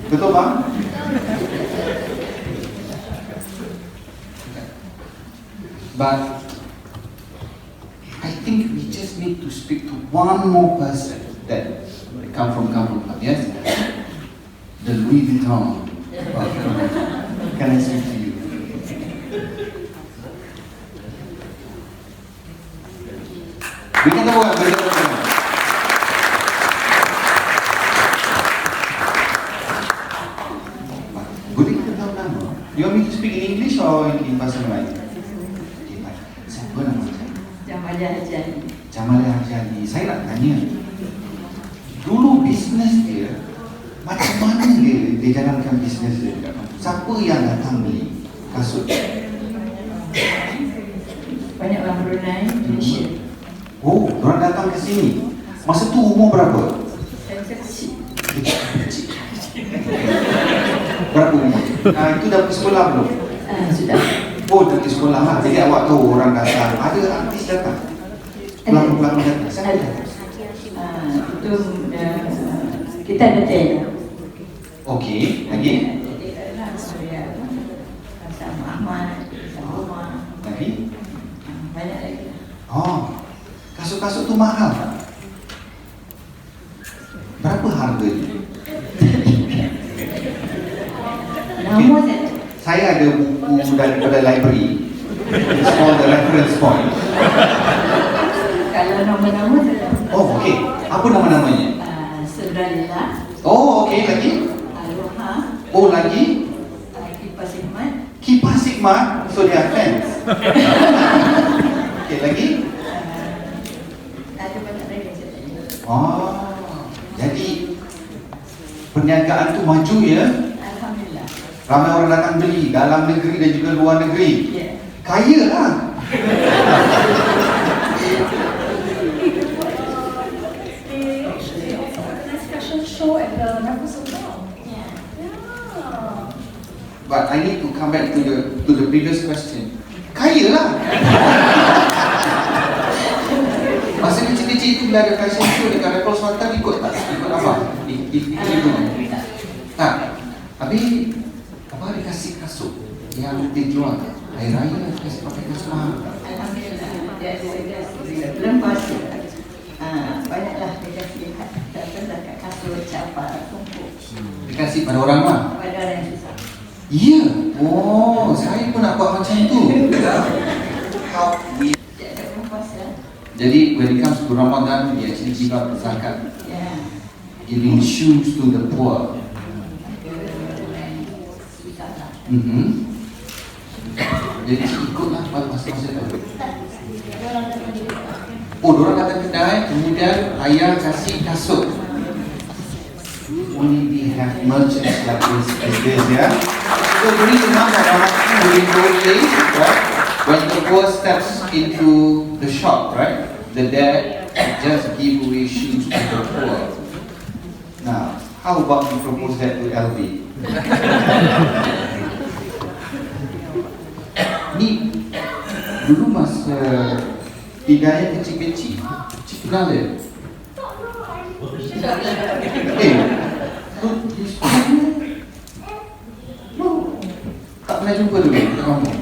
Speaker 3: Betul, Bang? But I think we just need to speak to one more person that come from Kampong Gelam, yes? The Louis Vuitton. Can I speak to you? Bikin tepuk tangan, beri tepuk tangan. Boleh kita tahu nama? You want me to speak in English or in bahasa Melayu? Okay, baik. Siapa nama saya? Jamalai Harjani. Saya nak tanya, dulu bisnes dia, macam mana dia jalankan bisnes dia dekat kampung? Siapa yang datang beli kasut?
Speaker 6: Banyak orang Brunei, Malaysia.
Speaker 3: Oh, orang datang ke sini. Masa tu umur berapa?
Speaker 6: Saya kecil.
Speaker 3: Kecil. Berapa umur? Itu dah pergi sekolah belum?
Speaker 6: Sudah.
Speaker 3: Oh, dah pergi sekolah lah. Jadi awak tahu orang datang. Ada artis datang. Pelakon-pelakon datang. Siapa datang?
Speaker 6: Itu kita ada tel.
Speaker 3: Okey, lagi?
Speaker 6: Surya, sama Rahman, sama Buang.
Speaker 3: Lagi?
Speaker 6: Banyak lagi.
Speaker 3: Oh, kasut-kasut tu mahal tak? Berapa harganya?
Speaker 6: Nama saya.
Speaker 3: Saya ada buku daripada library. It's called the reference point.
Speaker 6: Kalau nama-nama saya.
Speaker 3: Oh, okey. Apa nama-namanya?
Speaker 6: Sedralila,
Speaker 3: Oh, okey. Lagi?
Speaker 6: Aloha,
Speaker 3: Oh, lagi?
Speaker 6: Kipas Hikmat,
Speaker 3: Kipas Hikmat. So they are fans. Okey, lagi?
Speaker 6: ada banyak lagi saya tanya.
Speaker 3: Oh, jadi perniagaan tu maju ya.
Speaker 6: Alhamdulillah.
Speaker 3: Ramai orang datang beli dalam negeri dan juga luar negeri.
Speaker 6: Ya.
Speaker 3: Kaya lah.
Speaker 4: Fashion show at the Raffles Hotel.
Speaker 6: Ya.
Speaker 4: Yeah.
Speaker 3: But I need to come back to the previous question. Kaya lah. Masa kecil-kecil itu bila ada fashion show dekat Raffles Hotel, ikut tak? Ikut apa? Ikut tak. Habis apa dia kasih kasut yang dijual hari raya, kasih pakai kasut mahal.
Speaker 6: Alhamdulillah. Dia bulan puasa. Banyaklah dia kasih kat kasut, capar, tumpuk.
Speaker 3: Dikasih pada orang lah.
Speaker 6: Pada orang yang susah.
Speaker 3: Ya. Oh, saya pun nak buat macam tu. How we.
Speaker 6: Dia ada bulan puasa.
Speaker 3: Jadi when it comes to Ramadan, we actually give out zakat,
Speaker 6: Ya.
Speaker 3: giving shoes to the poor. Jadi ikutlah masa-masa tu. Oh, diorang datang kedai, kemudian ayah kasih kasut. Only we have merchants like this, yeah. So you need to know that during those days, right, when the poor steps into the shop, right, the dad just give away shoes to the poor. Now, how about you propose that to LB? Ni dulu masa Hidayah kecil-kecil, cik kenal dia? Tak pernah jumpa dulu kat kampung.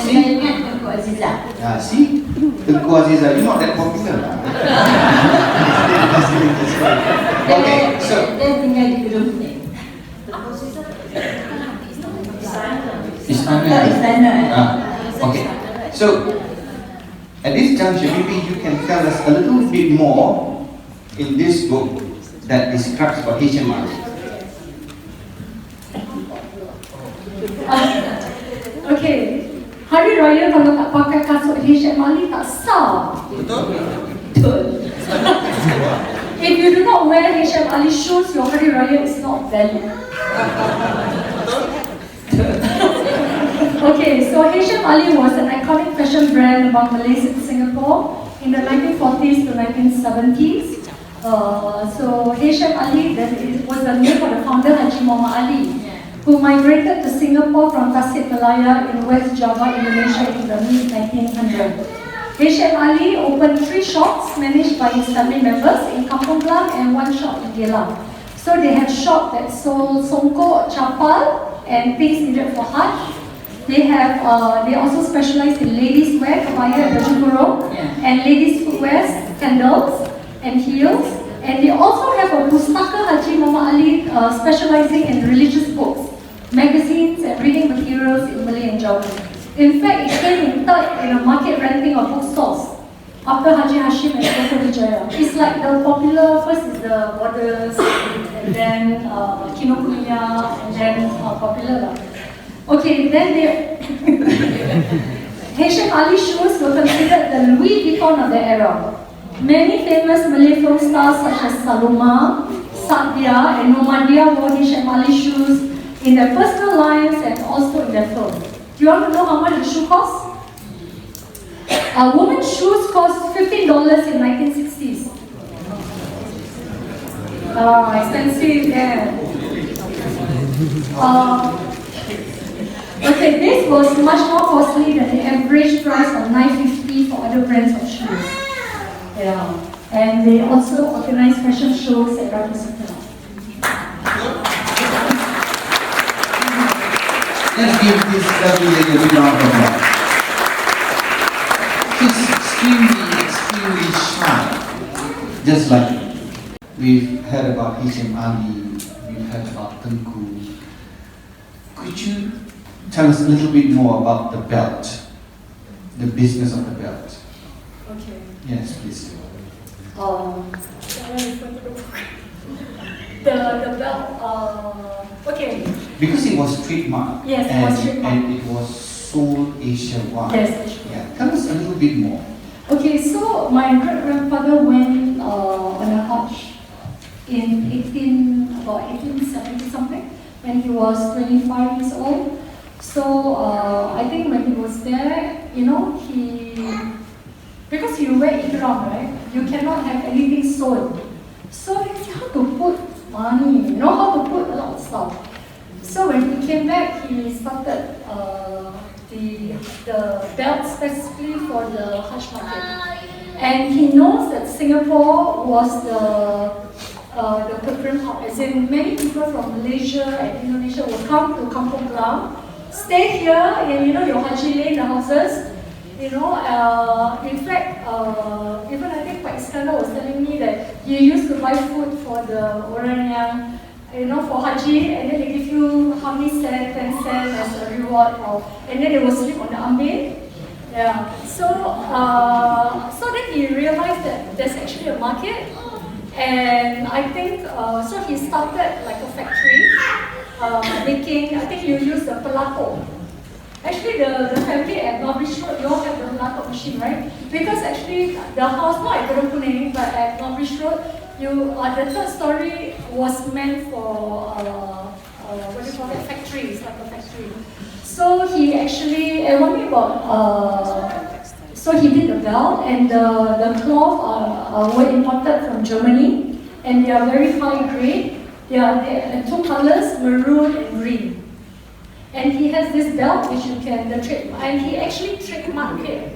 Speaker 6: Saya ingat Tengku Azizah.
Speaker 3: See? Tengku Azizah, you're not that popular. Okay, so
Speaker 6: Dia tinggal di Gedung Kuning.
Speaker 3: Istana.
Speaker 6: Istana.
Speaker 3: Okay, so At this juncture, maybe you can tell us a little bit more in this book that describes about HMRC.
Speaker 4: Okay, hari raya kalau tak pakai kasut HMRC tak sah. Betul. If you do not wear HMRC shoes, your hari raya is not valid. Okay, so HMRC was an iconic fashion brand among Malays in Singapore in the 1940s to 1970s. So HMRC was the name of the founder Haji Muhammad Ali, who migrated to Singapore from Tasikmalaya in West Java, Indonesia in the mid-1900s. HMRC opened 3 shops managed by his family members in Kampong Gelam and 1 shop in Gelam. So they had shop that sold songkok, chapal, and things needed for Hajj. They also specialize in ladies' wear, kebaya, baju kurung, and ladies' footwear, sandals, and heels. And they also have a pustaka Haji Muhammad Ali specializing in religious books, magazines, and reading materials in Malay and Jawa. In fact, it came in third in a market ranking of bookstores after Haji Hashim and Dr. Hidayah. It's like the popular, first is the Borders, and then Kinokuniya, and then Popular. Okay, then HMRC shoes were considered the Louis Vuitton of the era. Many famous Malay film stars such as Saloma, Satya, and Nomadia wore HMRC shoes in their personal lives and also in their films. Do you want to know how much the shoe costs? Women's shoes cost $15 in 1960s. Expensive, yeah. Okay, this was much more costly than the average price of $9.50 for other brands of shoes. Yeah, and they also organize fashion shows at Rahman.
Speaker 3: Let's give this lovely lady a big round of applause. She's extremely shy, just like me. We've heard about HMRC, we've heard about Tengku. Could you tell us a little bit more about the belt, the business of the belt?
Speaker 4: Okay.
Speaker 3: Yes, please.
Speaker 4: The belt, okay.
Speaker 3: Because it was trademarked.
Speaker 4: Yes, it was trademarked.
Speaker 3: And it was sold Asia-wide.
Speaker 4: Yes.
Speaker 3: Yeah. Tell us a little bit more.
Speaker 4: Okay, so my great-grandfather went on a Hajj in 1870 something, when he was 25 years old. So I think when he was there, because you wear ihram, right? You cannot have anything sewn. So he how to put money, how to put a lot of stuff. So when he came back, he started the belt specifically for the Hajj market. And he knows that Singapore was the Pilgrim Hub, as in many people from Malaysia and Indonesia will come to Kampong Gelam, stay here in your Haji Lane, the houses. In fact, even I think Pak Iskandar was telling me that you used to buy food for the orang yang, for Haji, and then they give you how many cents, 10 cents as a reward, and then they will sleep on the Amin. Yeah. So then he realized that there's actually a market, and I think so he started like a factory making. I think you use the pelato. Actually, the family at Norwich Road, you all have the pelato machine, right? Because actually, the house, not at Gedung Kuning, but at Norwich Road, the third story was meant for, what do you call it, factory, it's like a factory. So he actually, so he did the belt, and the cloth were imported from Germany, and they are very high grade. They are 2 colors, maroon and green. And he has this belt which you can, and he actually trademarked it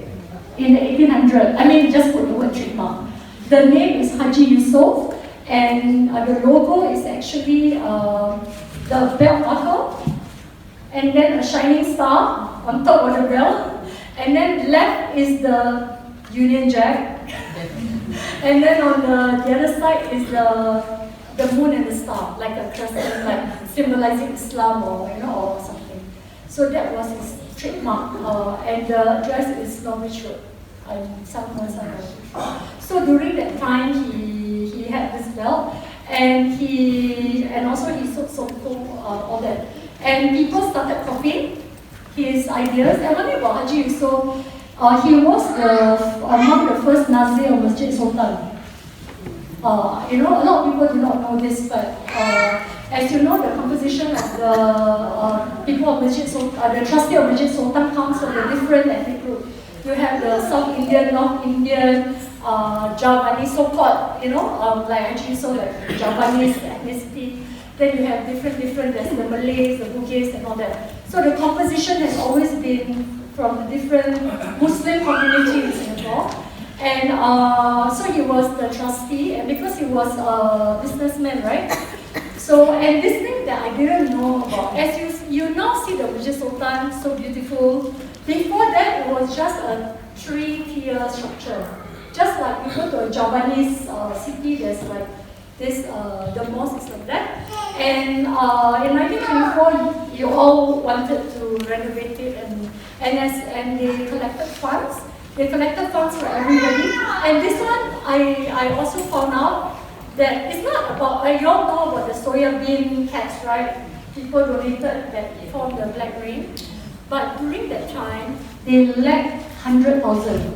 Speaker 4: in the 1800s. I mean, just put the word trademark. The name is Haji Yusof, and the logo is actually the belt buckle, and then a shining star on top of the belt, and then left is the Union Jack, and then on the other side is the moon and the star, like a crescent, like symbolizing Islam or something. So that was his trademark, and the address is Norwich Road. So during that time, he had this belt, and also he sold all that. And people started copying his ideas. And one thing about Haji Yusof, he was among the first Nazir of Masjid Sultan. A lot of people do not know this, but as you know, the composition of the people of Masjid Sultan, the trustee of Masjid Sultan comes from a different ethnic group. You have the South Indian, North Indian, Javanese, so-called, like actually so like Javanese ethnicity. Then you have different, there's the Malays, the Bugis, and all that. So the composition has always been from the different Muslim community in Singapore. And so he was the trustee, and because he was a businessman, right? So, and this thing that I didn't know about, as you now see the Masjid Sultan, so beautiful. Before that, it was just a 3-tier structure. Just like you go to a Javanese city, there's like this, the mosque is like that. And in 1924, you all wanted to renovate it, and they collected funds. They collected funds for everybody. And this one, I also found out that it's not about, you all know about the soya bean cats, right? People donated that formed the Black Rain. But during that time, they lacked 100,000.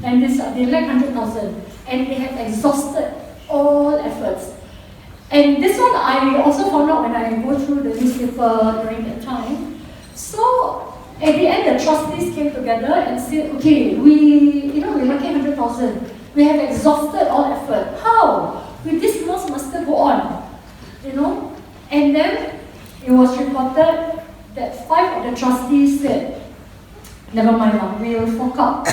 Speaker 4: And they lacked 100,000. And they had exhausted all efforts. And this one I also found out when I go through the newspaper during that time. So at the end, the trustees came together and said, okay, we're lacking 100,000. We have exhausted all effort. How? With this mosque must go on, And then it was reported that 5 of the trustees said, never mind, we'll fork out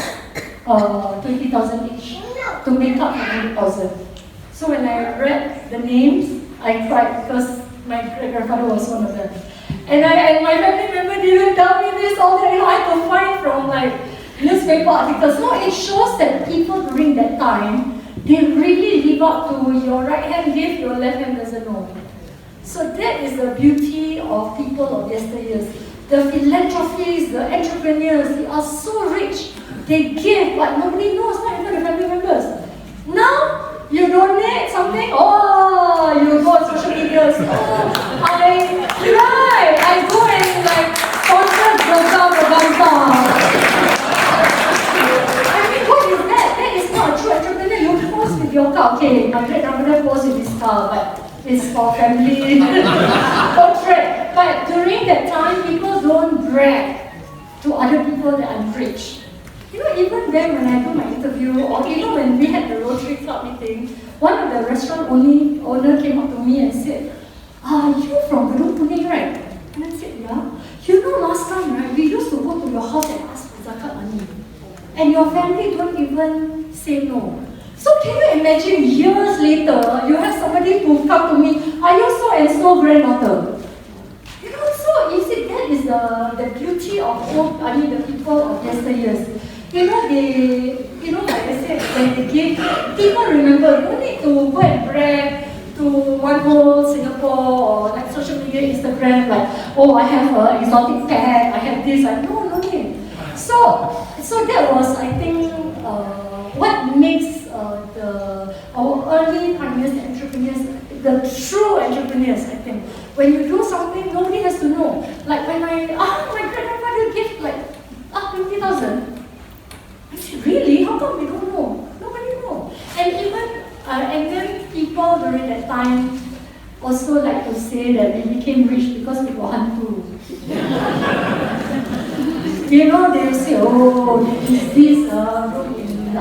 Speaker 4: 20,000 each to make up 100,000. So when I read the names, I cried because my great-grandfather was one of them. And my family member didn't tell me this, all that, I had to find from like newspaper articles. No, it shows that people during that time, they really live up to your right hand give, your left hand doesn't know. So that is the beauty of people of yesteryears. The philanthropies, the entrepreneurs, they are so rich. They give, but nobody knows, not even the family members. Now, you donate something, you go on social media, I go and like sponsor Braganza. I mean, what is that? That is not a true entrepreneur. You post with your car. Okay, my great-grandmother posts with this car, but it's for family portrait. But during that time, people don't brag to other people that I'm rich. Even then when I do my interview, or even when we had the Rotary Club meeting, one of the restaurant owner came up to me and said, "Are you from Gedung Kuning, right?" And I said, "Yeah." Last time, right, we used to go to your house and ask for zakat money. And your family don't even say no. So can you imagine years later, you have somebody who come to me, "Are you so and so granddaughter?" So you see, that is the beauty of the people of yesteryears. Like I said, when they give, people remember, you don't need to go and brag to one whole Singapore or like social media, Instagram, like, I have an exotic pet, I have this, no need. So that was, I think, what makes our early pioneers, entrepreneurs, the true entrepreneurs, I think. When you do something, nobody has to know. Like when my grandfather gave like 20,000. I said, really? How come we don't know? Nobody knows. And even, and then people during that time also like to say that we became rich because we were hantu. They say, this in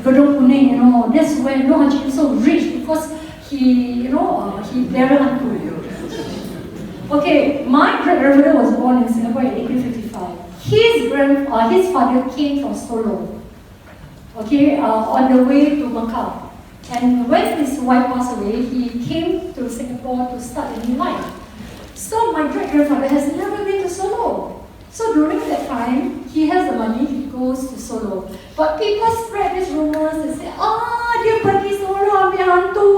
Speaker 4: Gedung Kuning, that's where Haji is so rich because he very hantu. Okay, my great-grandfather was born in Singapore in 1855. His father came from Solo, on the way to Mecca. And when his wife passed away, he came to Singapore to start a new life. So my great-grandfather has never been to Solo. So during that time, he has the money, he goes to Solo. But people spread these rumors and say, dia pergi Solo ambil hantu.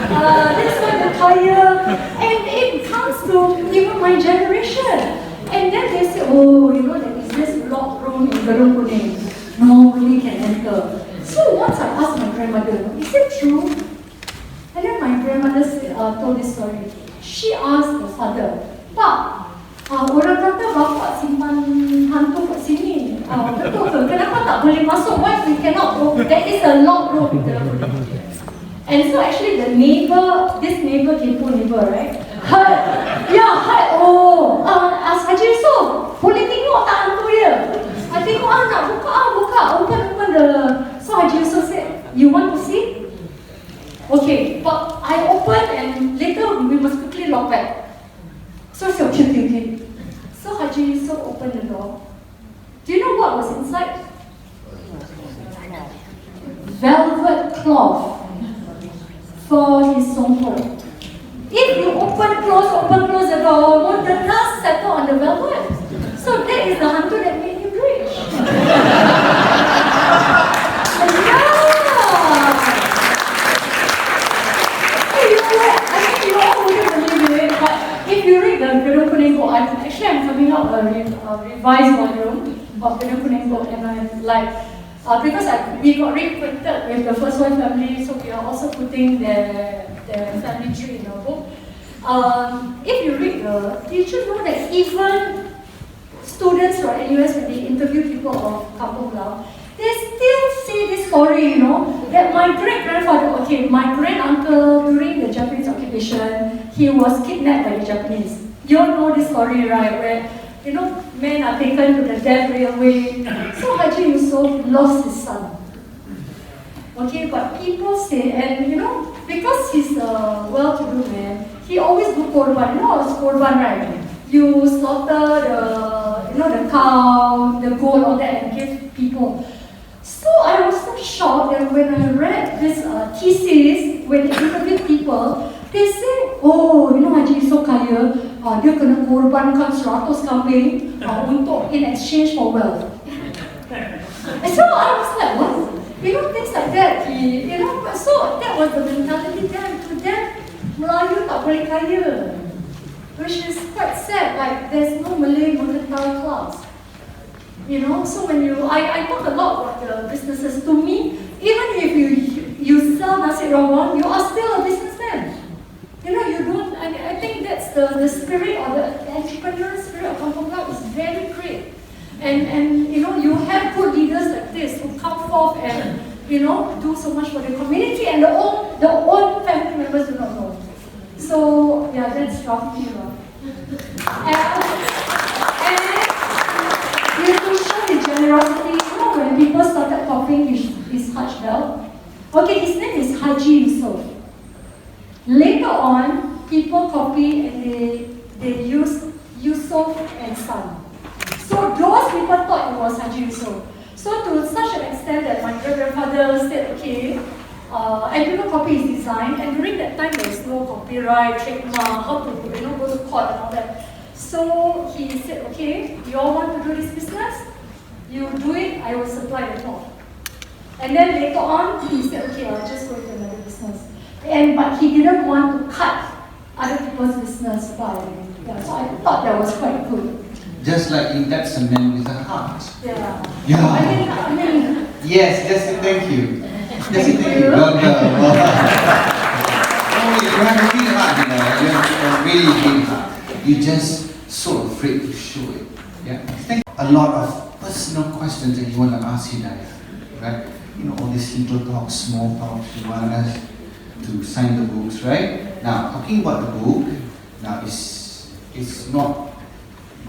Speaker 4: That's why the kaya. And it comes to even my generation. And then they say, that is this locked room in Gedung Kuning. Nobody can enter. So once I asked my grandmother, is it true? And then my grandmother told this story. She asked the father, Pak, orang kata bapak simpan hantu kat sini. Betul ke? Kenapa tak boleh masuk? Why we cannot go? There is a locked room. And so actually the neighbor, this neighbor, kepo neighbor, right? Haji Yusof, boleh tengok tak hantu dia? Tengok nak buka, open the... So Haji Yusof said, you want to see? Okay, but I opened and later we must quickly lock back. So I said, okay. So Haji Yusof opened the door. Do you know what was inside? Velvet cloth for his songkok. If you open, close the door, won't the dust settle on the velvet? So that is the hantu that made him rich. If you read the Gedung Kuning book, I'm coming out a revised volume of Gedung Kuning book, and I'm like, because we got reacquainted with the first one family, so we are also putting the family tree in our book. If you read did you know that even students from NUS, when they interview people of Kampong Gelam, they still say this story, that my great-grandfather, my grand-uncle during the Japanese occupation, he was kidnapped by the Japanese. You all know this story, right? Where, men are taken to the death railway. So Haji Yusof lost his son. Okay, but people say, and because he's a well-to-do man, he always do korban. You know what's korban, right? You slaughter the cow, the goat, all that, and give people. So I was so shocked that when I read this thesis, when they interviewed people, they say, Haji Yusof kaya, dia kena korbankan 100 kambing untuk in exchange for wealth. And so I was like, what? Things like that. So that was the mentality then. To them, Melayu tak boleh kaya, which is quite sad. Like there's no Malay mercantile class. So when I talk a lot about the businesses. To me, even if you sell nasi rawon, you are still a businessman. You don't. I think that's the spirit or the entrepreneurial spirit of Kampong Gelam is very great. And you have good leaders like this who come forth and do so much for the community, and the own family members do not know. So yeah, that's Sarafian. And to show the generosity, when people started copying his Hajj belt. Okay, his name is Haji Yusof. Later on, people copy and they use Yusof and son. So those people thought it was Haji Yusof. So to such an extent that my great-grandfather said, okay, and people copy his design, and during that time there was no copyright, trademark, how to go to court and all that. So he said, okay, you all want to do this business? You do it, I will supply the cloth. And then later on, he said, okay, I'll just go into another business. But he didn't want to cut other people's business by, so I thought that was quite good.
Speaker 3: Just like in That's a Man with a Heart.
Speaker 4: Yeah.
Speaker 3: Yeah.
Speaker 4: I mean,
Speaker 3: yes, Jesse, thank you. Jesse, thank you. Well done. You have a big heart, you have a really big heart. You're just so afraid to show it. Yeah. Think a lot of personal questions that you want to ask Hidayah, right? All these little talks, small talks, you want us to sign the books, right? Now, talking about the book, now it's not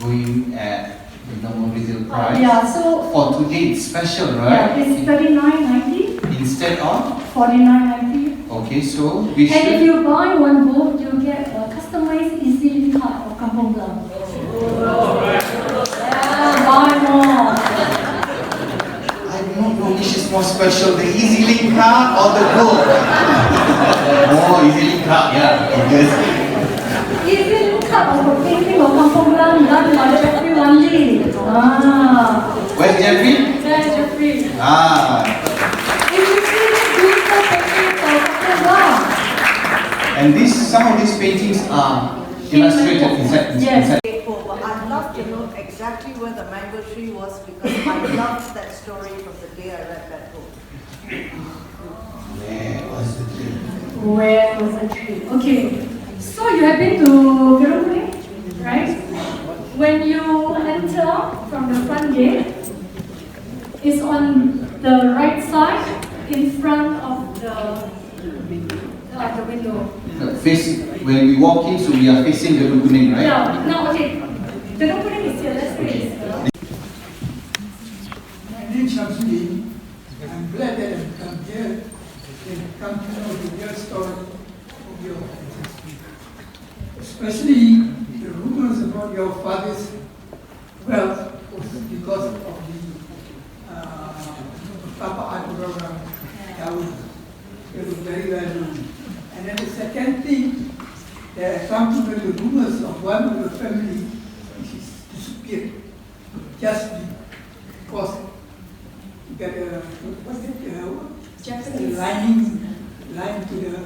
Speaker 3: going at the normal retail price.
Speaker 4: So
Speaker 3: for today it's special, right?
Speaker 4: Yeah, it's $39.90
Speaker 3: instead of
Speaker 4: $49.90.
Speaker 3: Okay, so we should.
Speaker 4: And if you buy one book, you get a customized easy card of Kampong Gelam. Yeah, buy more.
Speaker 3: I don't know which is more special, the Easy Link card or the book. Easy Link card, yeah.
Speaker 4: Easy Link card of a painting of Kampong Gelam done by Jeffrey only.
Speaker 3: Where's Jeffrey?
Speaker 4: There's Jeffrey. If you see this beautiful painting of Kampong Gelam.
Speaker 3: And some of these paintings are illustrated inside.
Speaker 4: Yes.
Speaker 7: I'd love to know exactly where the mango tree was because I loved that story from the day I read that book.
Speaker 3: Where was the tree?
Speaker 4: Where was the tree? Okay, so you have been to Gedung Kuning, right? When you enter from the front gate, it's on the right side in front of the window.
Speaker 3: When we walk in, so we are facing Gedung Kuning, right?
Speaker 4: No, okay. Gedung Kuning is here, let's face it.
Speaker 8: My name is Sabri. I'm glad that I've come here and come to know the real story of your ancestry. Especially the rumors about your father's wealth was because of the Papa program. Kayu. It was very well known. And then the second thing, there are some people the rumors of one of the family which is disappeared just because you got a line to the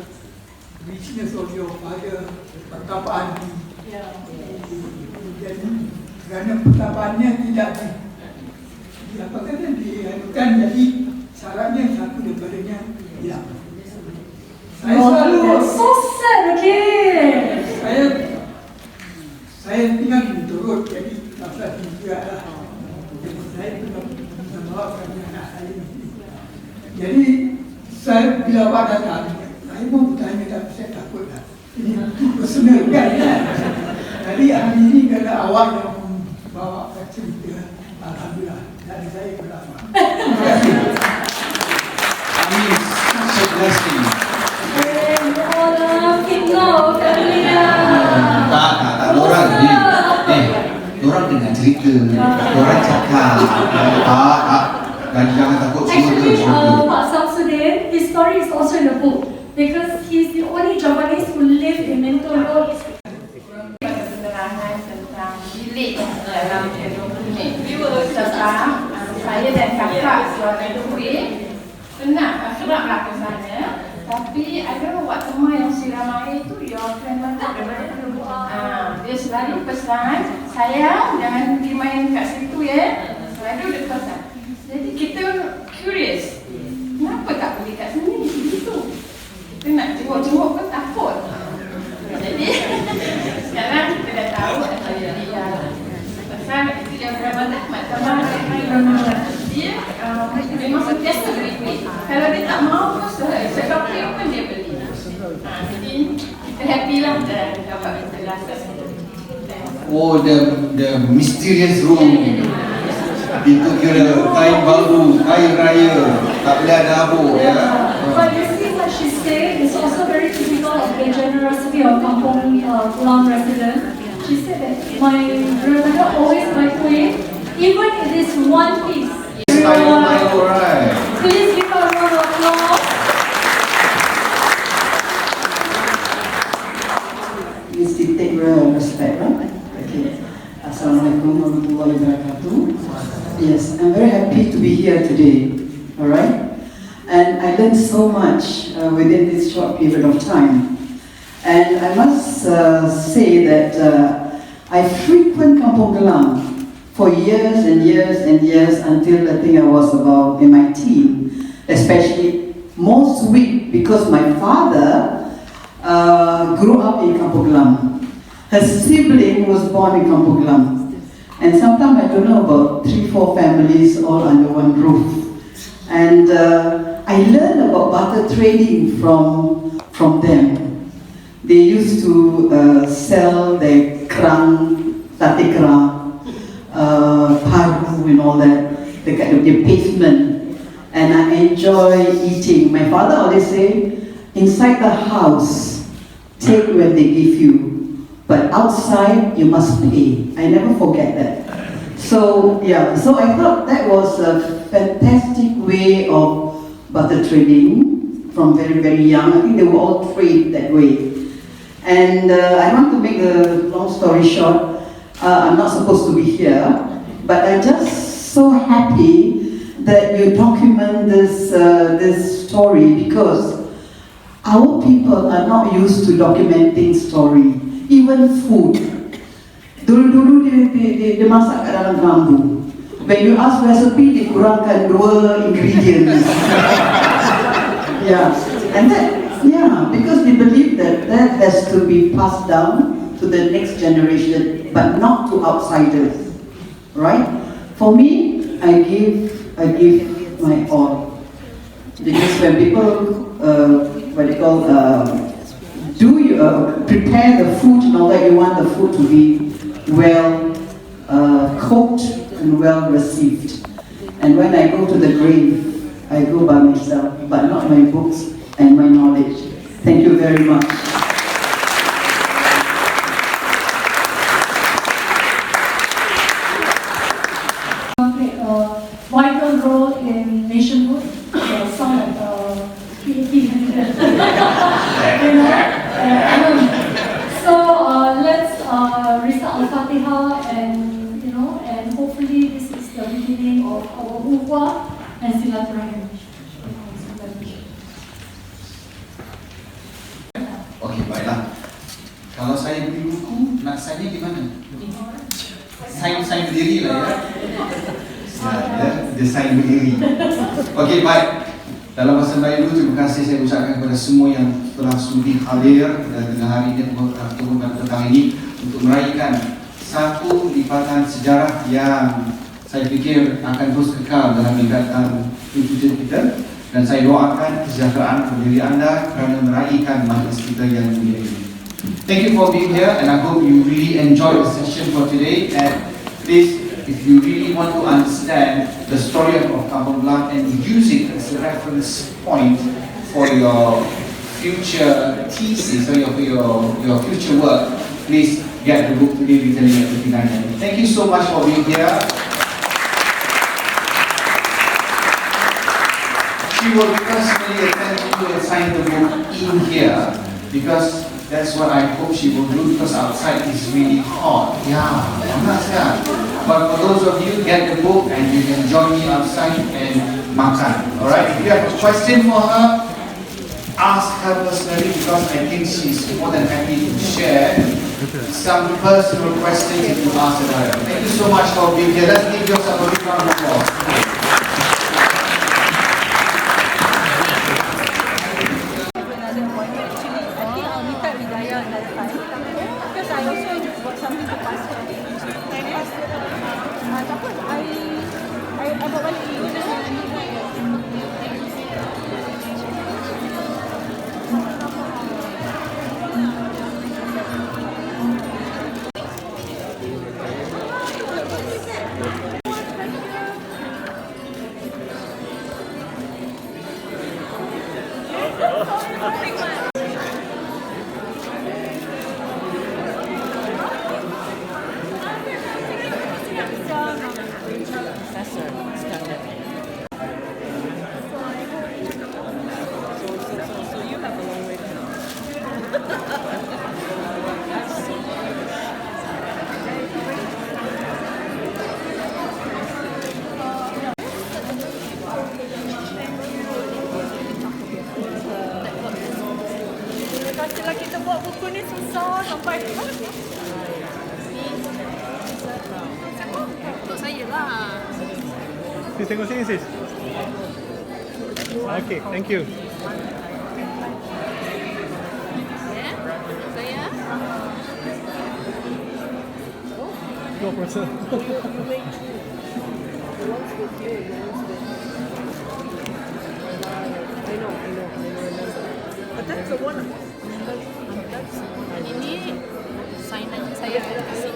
Speaker 8: richness of your father, pertapaan di. Jadi kerana pertapaannya tidak dianukan, jadi syaratnya satu daripadanya hilang. Saya selalu
Speaker 4: so sad, okay.
Speaker 8: Saya tinggal di Turut, jadi pasal ini juga lah. Saya pernah membawakan anak saya. Jadi saya bila awak datang, saya mau bertanya tapi saya takut lah. Ini personal kan? Jadi hari ini kerana awak yang membawa cerita, alhamdulillah. Dan saya berlama. Terima kasih.
Speaker 3: Amin, such a blessing. Tak, orang ni. Orang dengar cerita, orang cakap. Dan jangan takut semua
Speaker 4: Actually,
Speaker 3: tu.
Speaker 4: Pak Samsudin, his story is also in the book because he's the only Javanese who lived in Mentor Road.
Speaker 6: Penerangan tentang bilik dalam Gedung Kuning. Sebab saya dan kakak suara duit pernah keraplah ke sana. Tapi ada waktu yang siram air itu your grandmother dia selalu pesan saya jangan pergi main kat situ ya. Selalu dia pesan. Jadi kita curious. Kenapa tak pergi kat sini di situ? Kita nak jenguk-jenguk pun takut. Jadi sekarang kita dah tahu dia pesan itu yang grandmother macam dia memang sentiasa beri duit. Kalau dia tak mahu sebab pun dia beli. Jadi kita happy lah dan dapat penjelasan.
Speaker 3: Oh, the mysterious room. Itu kira kain baru, kain raya, tak boleh ada abu ya.
Speaker 4: But you see what she said is also very typical of the generosity of Kampong Gelam resident. She said that my grandmother always buy kuih, even if it is one piece.
Speaker 3: Right.
Speaker 4: Please give her a round of applause.
Speaker 9: Mesti take respect, right? Okay. Assalamualaikum warahmatullahi wabarakatuh. Yes, I'm very happy to be here today. All right, and I learned so much within this short period of time. And I must say that I frequent Kampong Gelam for years and years and years until I think I was about in my teen, especially most week because my father grew up in Kampong Gelam. Her sibling was born in Kampong Gelam. And sometimes I don't know about 3-4 families all under one roof. And I learned about barter trading from them. They used to sell their kerang, sate kerang, paru and all that, the kind of the pavement. And I enjoy eating. My father always say, inside the house, take when they give you. But outside, you must pay. I never forget that. So, yeah, so I thought that was a fantastic way of barter trading from very, very young. I think they were all trained that way. And I want to make a long story short. I'm not supposed to be here, but I'm just so happy that you document this story because our people are not used to documenting story. Even food. Dulu-dulu dia masak kat dalam bambu. When you ask recipe, dikurangkan 2 ingredients. Yeah, and that, yeah, because they believe that that has to be passed down to the next generation, but not to outsiders, right? For me, I give my all. Because when people, prepare the food and all that, you want the food to be well cooked and well received. And when I go to the grave, I go by myself, but not my books and my knowledge. Thank you very much.
Speaker 4: Play a vital role in nationhood. Sound like PAT. So let's recite Al-Fatiha, and hopefully this is the beginning of our ukhuwah and silaturahim.
Speaker 3: Okey, baiklah. Kalau saya beli buku, nak sign di mana? Sign berdiri lah ya. Dia sign berdiri. Okey, baik. Dalam bahasa Melayu, terima kasih saya ucapkan kepada semua yang telah sudi hadir dan hari ini ataupun pada petang ini untuk meraihkan satu lipatan sejarah yang saya fikir akan terus kekal dalam ingatan tujuan kita, dan saya doakan kesejahteraan pendiri anda kerana meraihkan majlis kita yang mulia ini. Thank you for being here, and I hope you really enjoyed the session for today. And please, if you really want to understand the story of Kampong Gelam and use it as a reference point for your future thesis or your future work, please get the book today written at 59. Thank you so much for being here. She will personally attend to and sign the book in here, because that's what I hope she will do, because outside is really hot. Yeah, panas kan. But for those of you, get the book and you can join me outside and makan. Alright, if you have a question for her, ask her personally, because I think she's more than happy to share some personal questions if you ask her. Thank you so much for being here. Let's give yourself a big round of applause.
Speaker 7: Another point, actually, I think I'll meet up with Hidayah another time, because I also got something to pass her. Takut I bawa balik
Speaker 1: Pastilah kita buat buku ni susah sampai untuk saya lah.
Speaker 10: Sis, tengok sini sis. Okay, thank you.
Speaker 1: Saya
Speaker 10: No person.
Speaker 7: I know. But that's the one.
Speaker 1: ini signan saya kasih.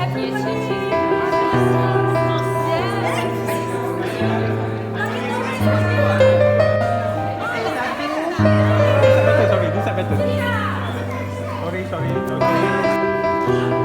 Speaker 10: Sorry, this is better. Sorry. Okay.